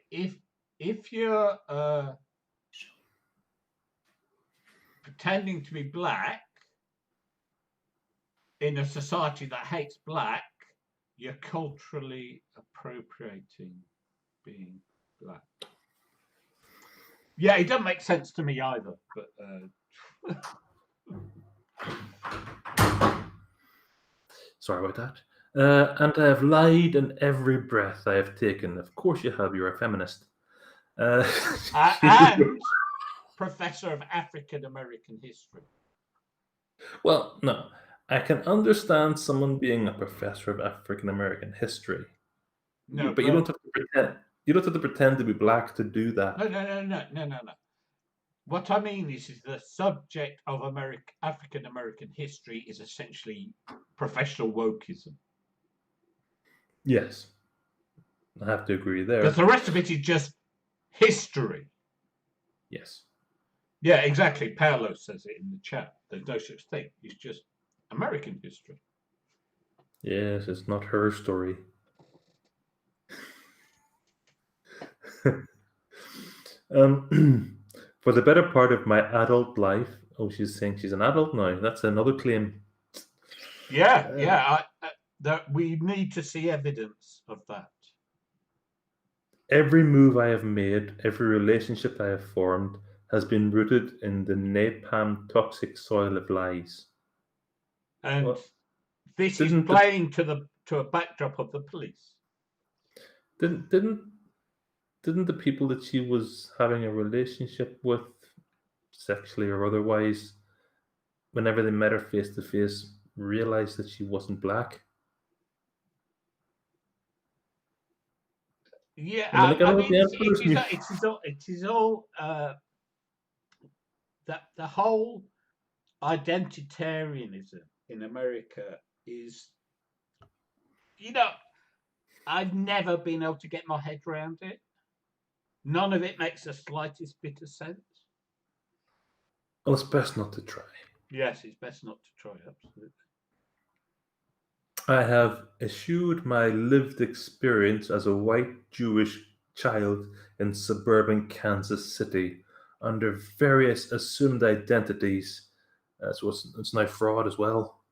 if if you're pretending to be black in a society that hates black, you're culturally appropriating being black. Yeah, it doesn't make sense to me either. But
Sorry about that. And I have lied in every breath I have taken. Of course you have. You're a feminist.
and professor of African American history.
Well, no. I can understand someone being a professor of African American history.
No,
But you don't have to pretend. You don't have to pretend to be black to do that.
no. What I mean is the subject of African American history is essentially professional wokeism.
Yes, I have to agree there.
Because the rest of it is just history.
Yes.
Yeah, exactly. Paolo says it in the chat. There's no such thing. It's just American history.
Yes, it's not her story. For the better part of my adult life, she's saying she's an adult now. That's another claim.
Yeah. That we need to see evidence of that.
Every move I have made, every relationship I have formed, has been rooted in the napalm toxic soil of lies.
And
Well,
this is playing to a backdrop of the police.
Didn't the people that she was having a relationship with, sexually or otherwise, whenever they met her face to face, realize that she wasn't black?
Yeah,
I
mean,
the
it is all that the whole identitarianism in America is, I've never been able to get my head around it. None of it makes the slightest bit of sense.
Well, it's best not to try.
Yes, it's best not to try, absolutely.
I have eschewed my lived experience as a white Jewish child in suburban Kansas City under various assumed identities. So it's now fraud as well.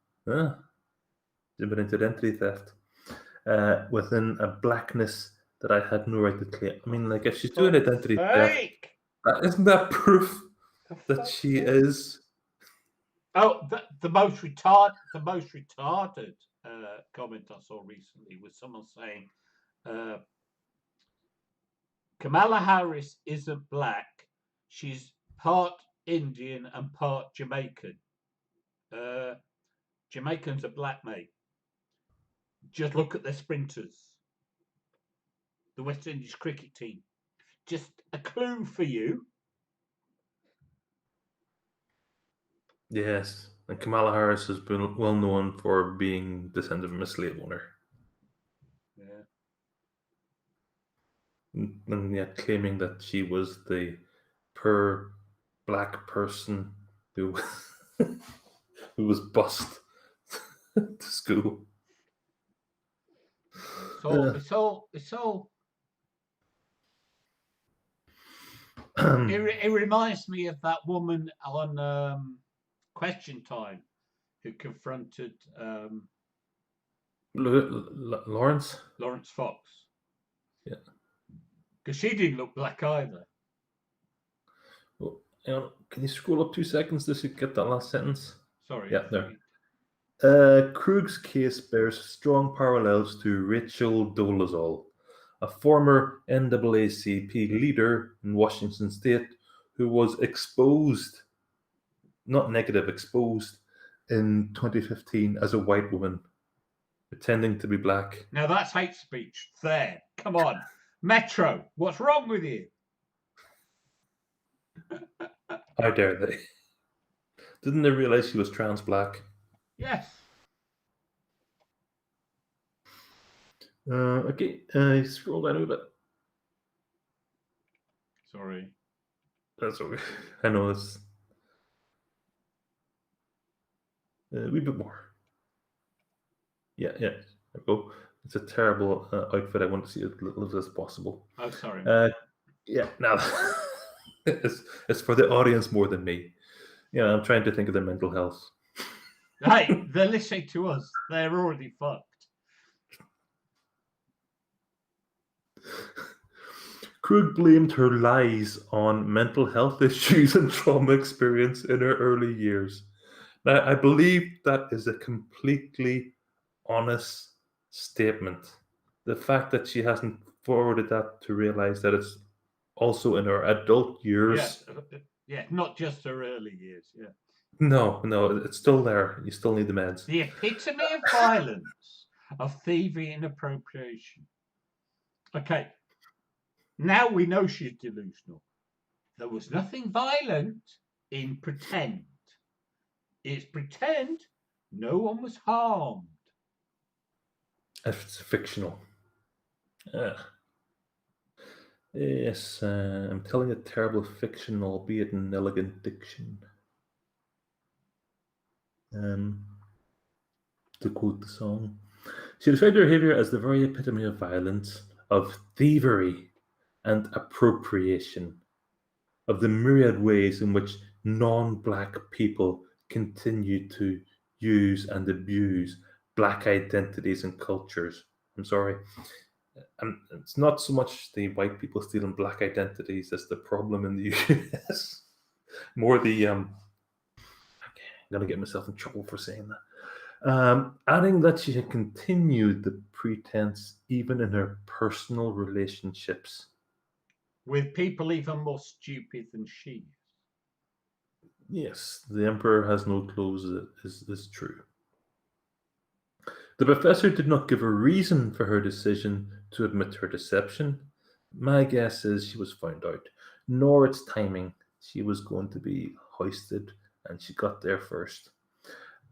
Identity theft. Within a blackness that I had no right to claim. I mean, like, if she's doing identity theft, isn't that proof that she is?
Oh, the most retarded comment I saw recently was someone saying Kamala Harris isn't black. She's part Indian and part Jamaican. Jamaicans are black, mate. Just look at their sprinters. The West Indies cricket team. Just a clue for you.
Yes, and Kamala Harris has been well known for being descendant from a slave owner.
Yeah.
And yet claiming that she was the poor black person who who was bused to school.
It's all. It reminds me of that woman on Question Time who confronted
Lawrence
Fox.
Yeah,
because she didn't look black either.
Well, can you scroll up 2 seconds to get that last sentence?
Sorry.
Yeah, there. Krug's case bears strong parallels to Rachel Dolezal, a former NAACP leader in Washington State who was exposed, not negative, exposed in 2015 as a white woman pretending to be black.
Now that's hate speech. There. Come on. Metro, what's wrong with you?
How dare they? Didn't they realize she was trans black?
Yes.
Okay, scroll down a bit.
Sorry.
That's okay. I know this. A wee bit more. Yeah, there we go. It's a terrible outfit. I want to see it as little as possible.
Oh, sorry.
Yeah, now it's for the audience more than me. I'm trying to think of their mental health.
Hey, they're listening to us. They're already fucked.
Krug blamed her lies on mental health issues and trauma experience in her early years. Now, I believe that is a completely honest statement. The fact that she hasn't forwarded that to realize that it's also in her adult
Yeah,
years.
yeah, not just her early years. Yeah,
No, it's still there. You still need the meds.
the epitome of violence, of thievery and appropriation. Okay, now we know she's delusional. There was nothing violent in pretend. It's pretend no one was harmed.
It's fictional. Yes, I'm telling a terrible fiction, albeit in elegant diction. Um, to quote the song. She described her behavior as the very epitome of violence, of thievery and appropriation, of the myriad ways in which non-black people continue to use and abuse black identities and cultures. I'm sorry. And it's not so much the white people stealing black identities that's the problem in the US. More the I'm gonna get myself in trouble for saying that. Adding that she had continued the pretense even in her personal relationships.
With people even more stupid than she is.
Yes, the emperor has no clothes is true. The professor did not give a reason for her decision to admit her deception. My guess is she was found out, nor its timing. She was going to be hoisted, and she got there first.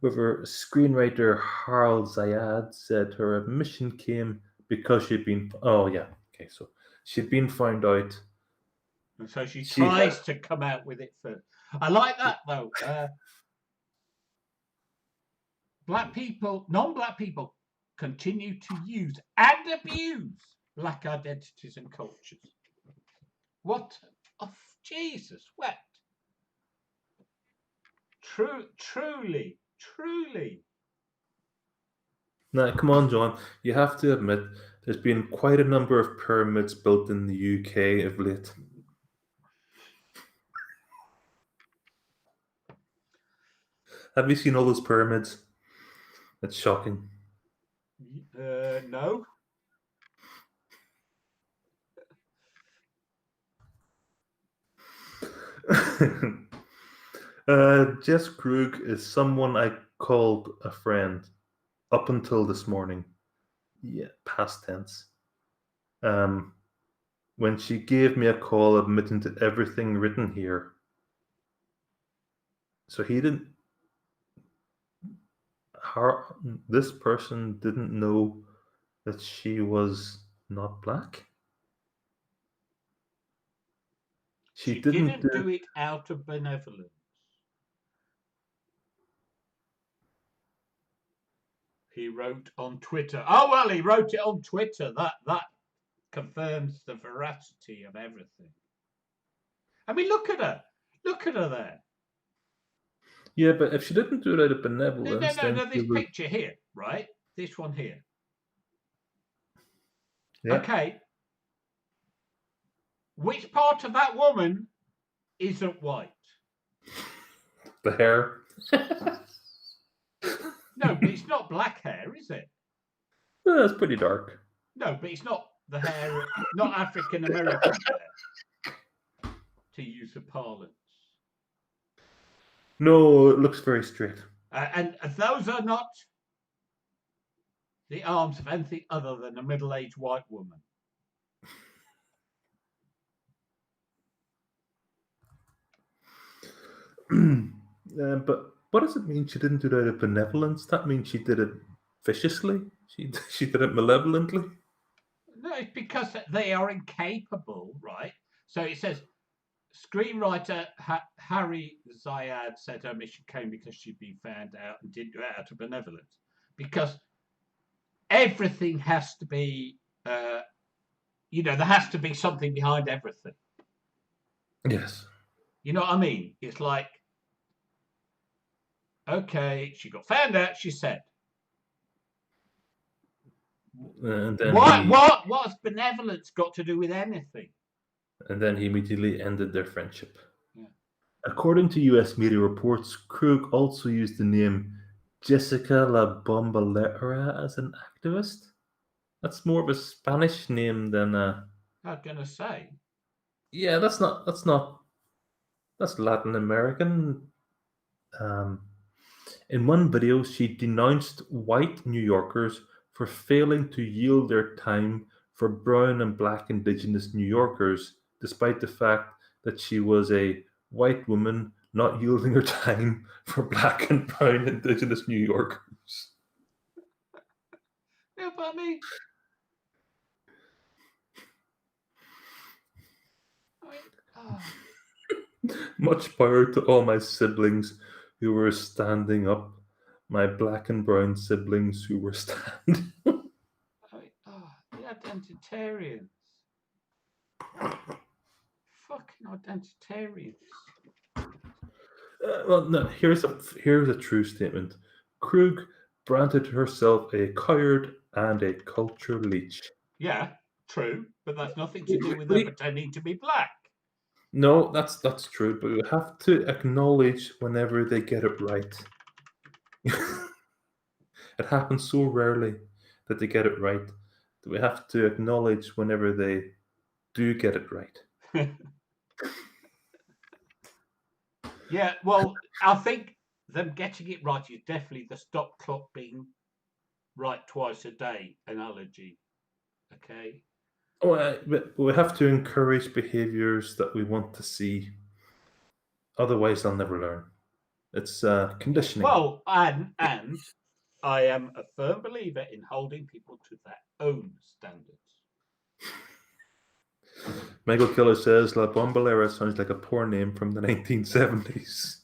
However, screenwriter Harald Zayad said her admission came because she'd been. Oh, yeah. Okay, so she'd been found out.
And so she
She had.
tries to come out with it first. I like that though. Black people, non-black people, continue to use and abuse black identities and cultures. What? Oh, Jesus, what? Truly, truly.
Now, come on, John. You have to admit there's been quite a number of pyramids built in the UK of late. Have you seen all those pyramids? It's shocking.
No.
Jess Krug is someone I called a friend up until this morning. Yeah, past tense. When she gave me a call admitting to everything written here. So he didn't. Her, this person didn't know that she was not black. She
She
didn't
didn't
do.
do it out of benevolence. He wrote on Twitter. Oh well, he wrote it on Twitter. That confirms the veracity of everything. I mean, look at her. Look at her there.
Yeah, but if she didn't do it out of
No, no,
benevolence,
no,
then
no.
she
This
was.
picture here, right? This one here.
Yeah,
Okay. Which part of that woman isn't white?
the hair.
No, but it's not black hair, is it?
Well, that's pretty dark.
No, but it's not the hair, not African American hair, to use the parlance.
No, it looks very straight.
And those are not the arms of anything other than a middle-aged white woman.
But what does it mean she didn't do it out of benevolence? That means she did it viciously? She did it malevolently?
No, it's because they are incapable, right? So it says screenwriter Harry Zayad said her mission came because she'd been found out and didn't do it out of benevolence. Because everything has to be, there has to be something behind everything.
Yes.
You know what I mean? It's like, okay, she got found out. She said,
And then
"What?
he
What's benevolence got to do with anything?"
immediately ended their friendship.
Yeah.
According to US media reports, Krug also used the name Jessica La Bombalera as an activist. That's more of a Spanish name than a.
I was gonna say,
Yeah, that's Latin American. Um, in one video, she denounced white New Yorkers for failing to yield their time for brown and black indigenous New Yorkers, despite the fact that she was a white woman not yielding her time for black and brown indigenous New Yorkers.
yeah, but I mean, I mean, oh,
Much power to all my siblings who were standing up, my black and brown siblings who were standing.
I mean, oh, the identitarians, fucking identitarians.
Well, no. Here's a true statement. Krug branded herself a coward and a culture leech.
Yeah, true, but that's nothing to do with her
Really?
pretending to be black.
No, that's true, but we have to acknowledge whenever they get it right. It happens so rarely that they get it right that we have to acknowledge whenever they do get it right.
Yeah, well, I think them getting it right is definitely the stop clock being right twice a day analogy. Okay.
Oh, but we have to encourage behaviors that we want to see. Otherwise, they'll never learn. It's
Yeah.
conditioning.
Well, and I am a firm believer in holding people to their own standards.
Michael Killer says La Bombalera sounds like a porn name from the 1970s.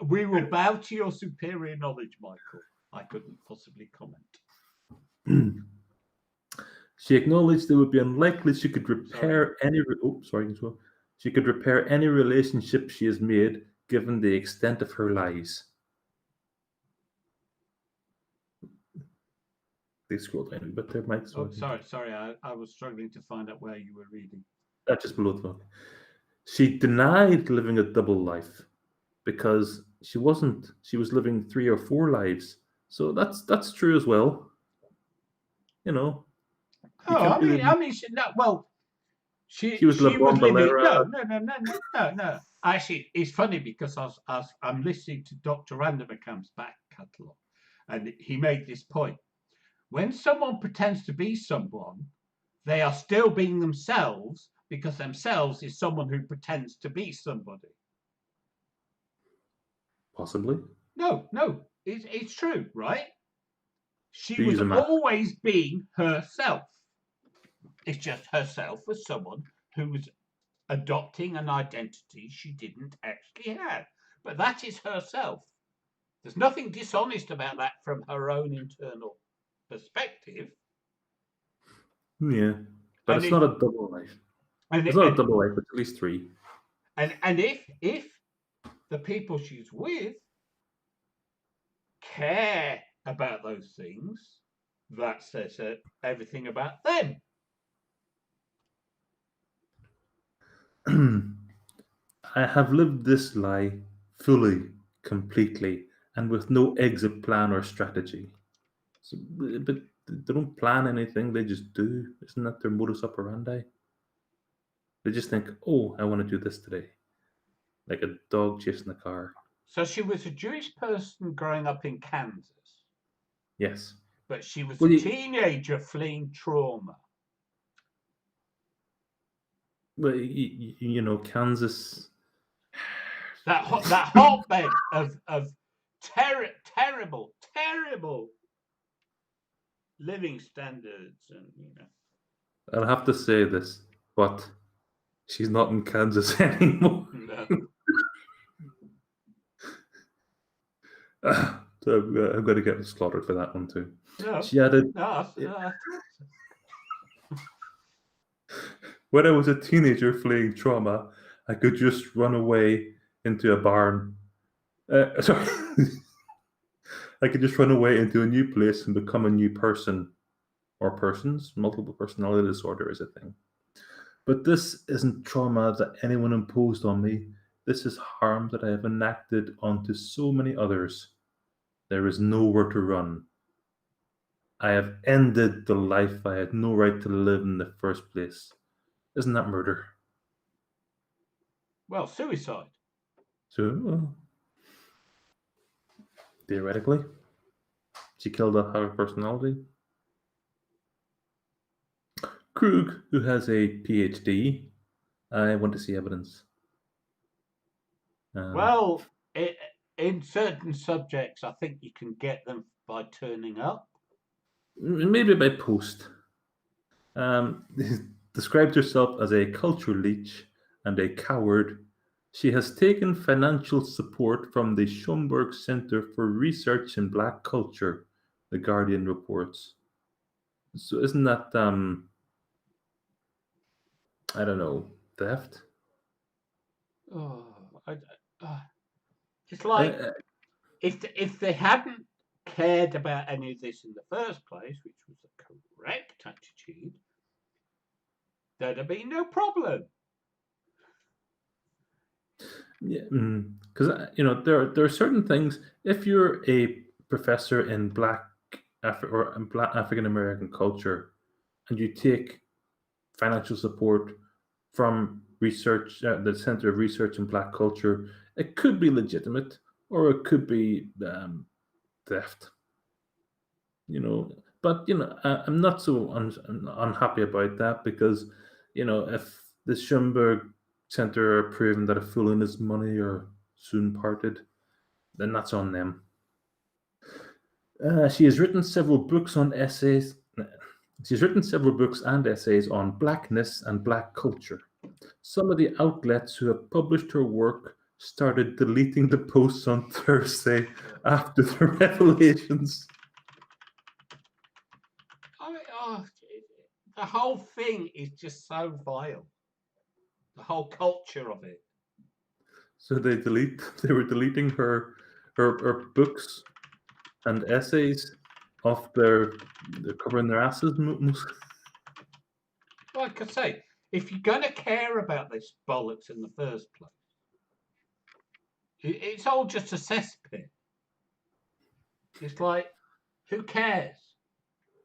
We will bow to your superior knowledge, Michael. I couldn't possibly comment.
She acknowledged it would be unlikely she could
Sorry.
repair any. Sorry. She could repair any relationship she has made, given the extent of her lies. They scroll down a bit there, Mike.
Oh, sorry. I was struggling to find out where you were reading.
That's just below the. She denied living a double life because she wasn't. She was living 3 or 4 lives. So that's true as well. You know, you
Oh,
can't really.
well,
She was La
she was living.
Bombalera.
No. Actually, it's funny because I'm listening to Dr. Randamerkamp's back catalogue, and he made this point. When someone pretends to be someone, they are still being themselves because themselves is someone who pretends to be somebody.
Possibly.
No, it's true, right? She
Do you
was
use a mask?
always being herself. It's just herself as someone who was adopting an identity she didn't actually have. But that is herself. There's nothing dishonest about that from her own internal perspective.
Yeah, but
And
it's
if
not a double life.
and
It's not a double life. It's at least 3.
and if the people she's with care about those things, that says everything about them.
I have lived this lie fully, completely, and with no exit plan or strategy. So, but they don't plan anything, they just do. Isn't that their modus operandi? They just think, oh, I want to do this today. Like a dog chasing a car.
So she was a Jewish person growing up in Kansas,
Yes.
but she was
Well,
a teenager fleeing trauma.
Kansas.
That hotbed of terrible living standards, and
I'll have to say this, but she's not in Kansas anymore.
no.
So I'm going to get slaughtered for that one too.
No,
She added,
no,
when I was a teenager fleeing trauma, I could just run away into a barn. Sorry. I could just run away into a new place and become a new person or persons. Multiple personality disorder is a thing. But this isn't trauma that anyone imposed on me. This is harm that I have enacted onto so many others. There is nowhere to run. I have ended the life I had no right to live in the first place. Isn't that murder?
Well, suicide.
So, theoretically, she killed her personality. Krug, who has a PhD, I want to see evidence.
Well, in certain subjects, I think you can get them by turning up.
Maybe by post. Described herself as a culture leech and a coward. She has taken financial support from the Schomburg Center for Research in Black Culture, The Guardian reports. So isn't that I don't know, theft?
Oh, uh, it's
Uh,
like
uh,
if they hadn't cared about any of this in the first place, which was the correct attitude, there'd have been no problem.
yeah, because there are certain things. If you're a professor in Black African American culture, and you take financial support from the Center of Research in Black Culture, it could be legitimate or it could be theft. But I'm not so unhappy about that because if the Schomburg Center are proving that a fool and his money are soon parted, then that's on them. She has written several books on essays. She's written several books and essays on blackness and black culture. Some of the outlets who have published her work started deleting the posts on Thursday after the revelations.
I mean, the whole thing is just so vile. The whole culture of it.
So they were deleting her books and essays off they're covering their asses.
Like I say, if you're going to care about this bollocks in the first place, it's all just a cesspit. It's like, who cares?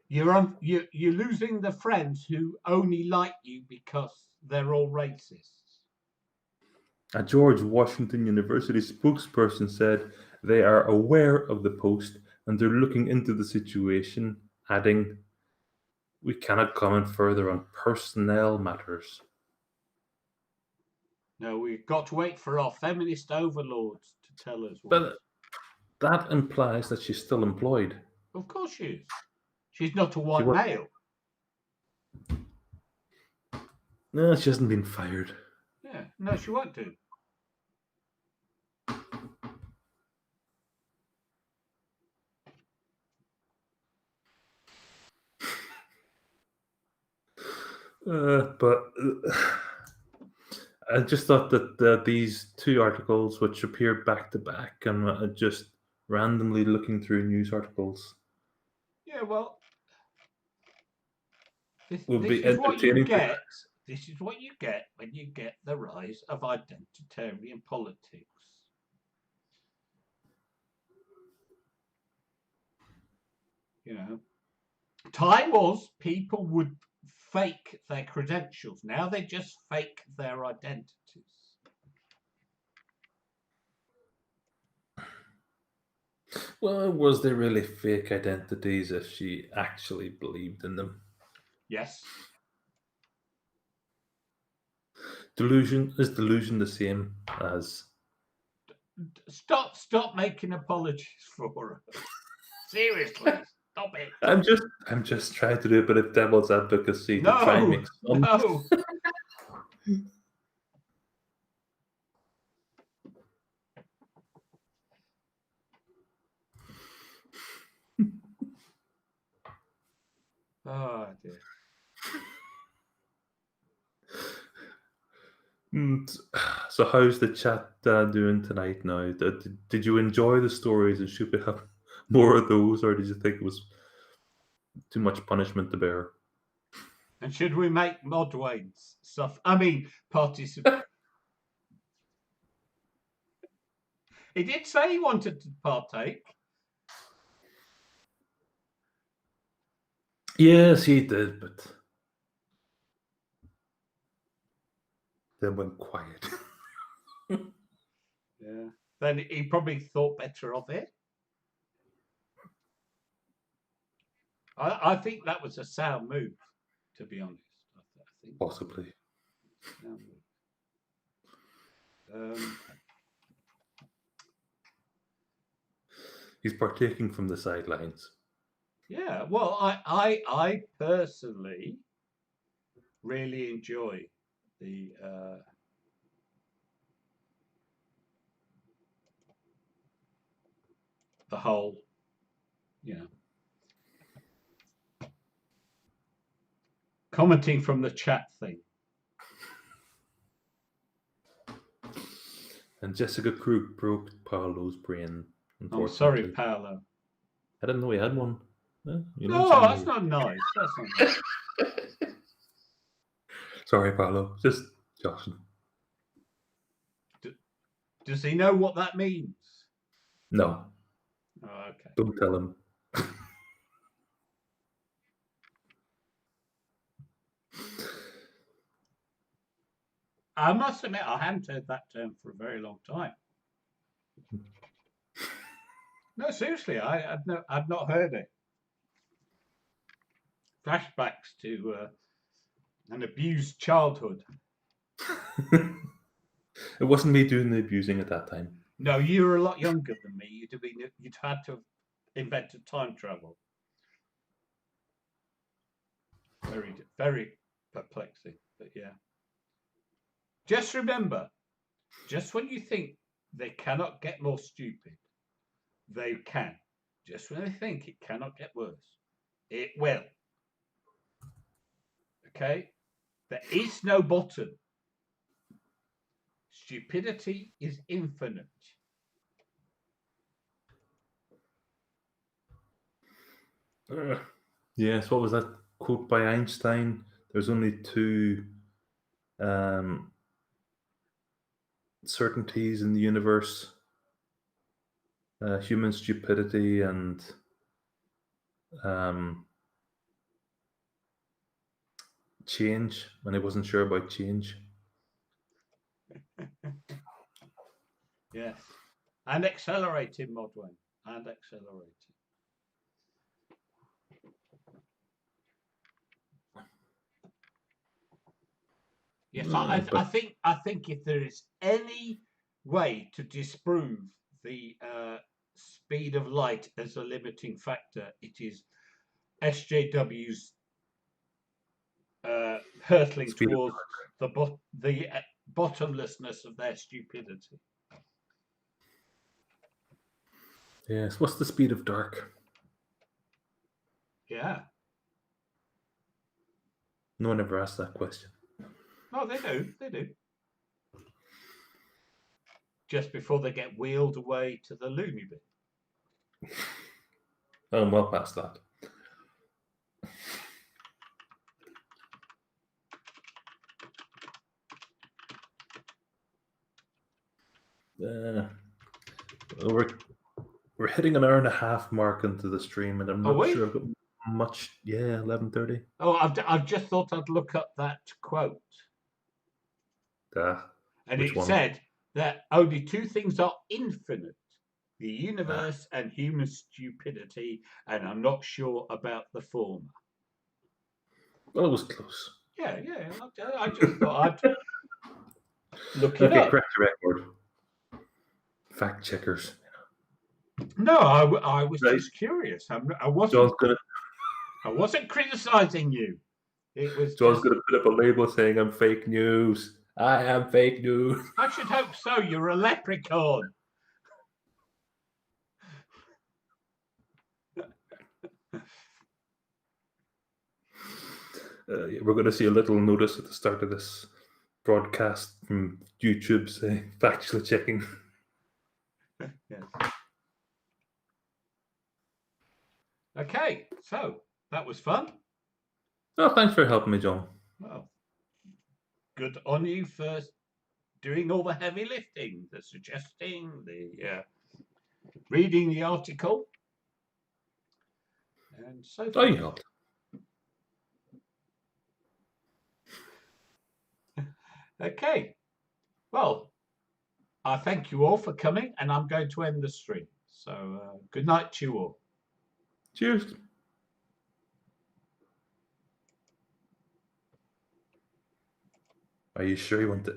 You're losing the friends who only like you because they're all racists.
A George Washington University spokesperson said they are aware of the post and they're looking into the situation, adding, "We cannot comment further on personnel matters."
No, we've got to wait for our feminist overlords to tell us what.
But that implies that she's still employed.
Of course she is. She's not a
She
white
work-
male.
No, she hasn't been fired.
Yeah, no, she won't do.
But I just thought that these two articles, which appear back to back, and just randomly looking through news articles,
Yeah, well,
would
this
be
is what you
entertaining to.
get. This is what you get when you get the rise of identitarian politics. You know, time was people would fake their credentials. Now they just fake their identities.
Well, was there really fake identities if she actually believed in them?
Yes.
Delusion the same as?
Stop making apologies for her. Seriously, stop it.
I'm just trying to do a bit of devil's advocacy to try and
No,
make some.
no. Oh dear.
So how's the chat doing tonight now? Did you enjoy the stories, and should we have more of those, or did you think it was too much punishment to bear?
And should we make Modwayne's stuff? I mean, participate. He did say he wanted to partake.
Yes, he did, but then went quiet.
Yeah. Then he probably thought better of it. I think that was a sound move, to be honest. I think
Possibly.
sound move.
He's partaking from the sidelines.
Yeah. Well, I personally really enjoy the whole, commenting from the chat thing.
And Jessica Krug broke Paolo's brain.
I'm sorry, Paolo.
I didn't know he had one.
No, that's not nice. That's not nice.
Sorry, Paolo. Just joshing.
Does he know what that means?
No.
Oh, okay.
Don't tell him.
I must admit, I haven't heard that term for a very long time. No, seriously, I've not heard it. Flashbacks to an abused childhood.
It wasn't me doing the abusing at that time.
No, you were a lot younger than me. You'd had to have invented time travel. Very, very perplexing, but yeah. Just remember, just when you think they cannot get more stupid, they can. Just when they think it cannot get worse, it will. Okay? There is no bottom. Stupidity is infinite.
Yes, what was that quote by Einstein? There's only two certainties in the universe: human stupidity and change. And I wasn't sure about change.
Yes. And accelerating, Modwayne. And accelerating. Yes, I think if there is any way to disprove the speed of light as a limiting factor, it is SJW's hurtling
Speed
towards the bottomlessness of their stupidity.
Yes, what's the speed of dark?
Yeah.
No one ever asked that question.
No, they do. They do. Just before they get wheeled away to the loony bin.
I'm well past that. We're hitting an hour and a half mark into the stream, and I'm not sure I've got much. Yeah, 11:30.
Oh, I've just thought I'd look up that quote. And it said that only two things are infinite: the universe and human stupidity, and I'm not sure about the former.
Well, it was close.
Yeah. I just thought I'd look it up.
Correct the record. Fact checkers.
No, I was just curious. I wasn't criticizing you. It was.
John's going to put up a label saying I'm fake news. I am fake news.
I should hope so. You're a leprechaun.
We're going to see a little notice at the start of this broadcast from YouTube's factually checking.
Yes. Okay, so that was fun.
Oh, thanks for helping me, John.
Well, good on you for doing all the heavy lifting, the suggesting, the reading the article, and so
Oh, you
forth.
helped.
Okay, well, I thank you all for coming, and I'm going to end the stream. So good night to you all.
Cheers. Are you sure you want to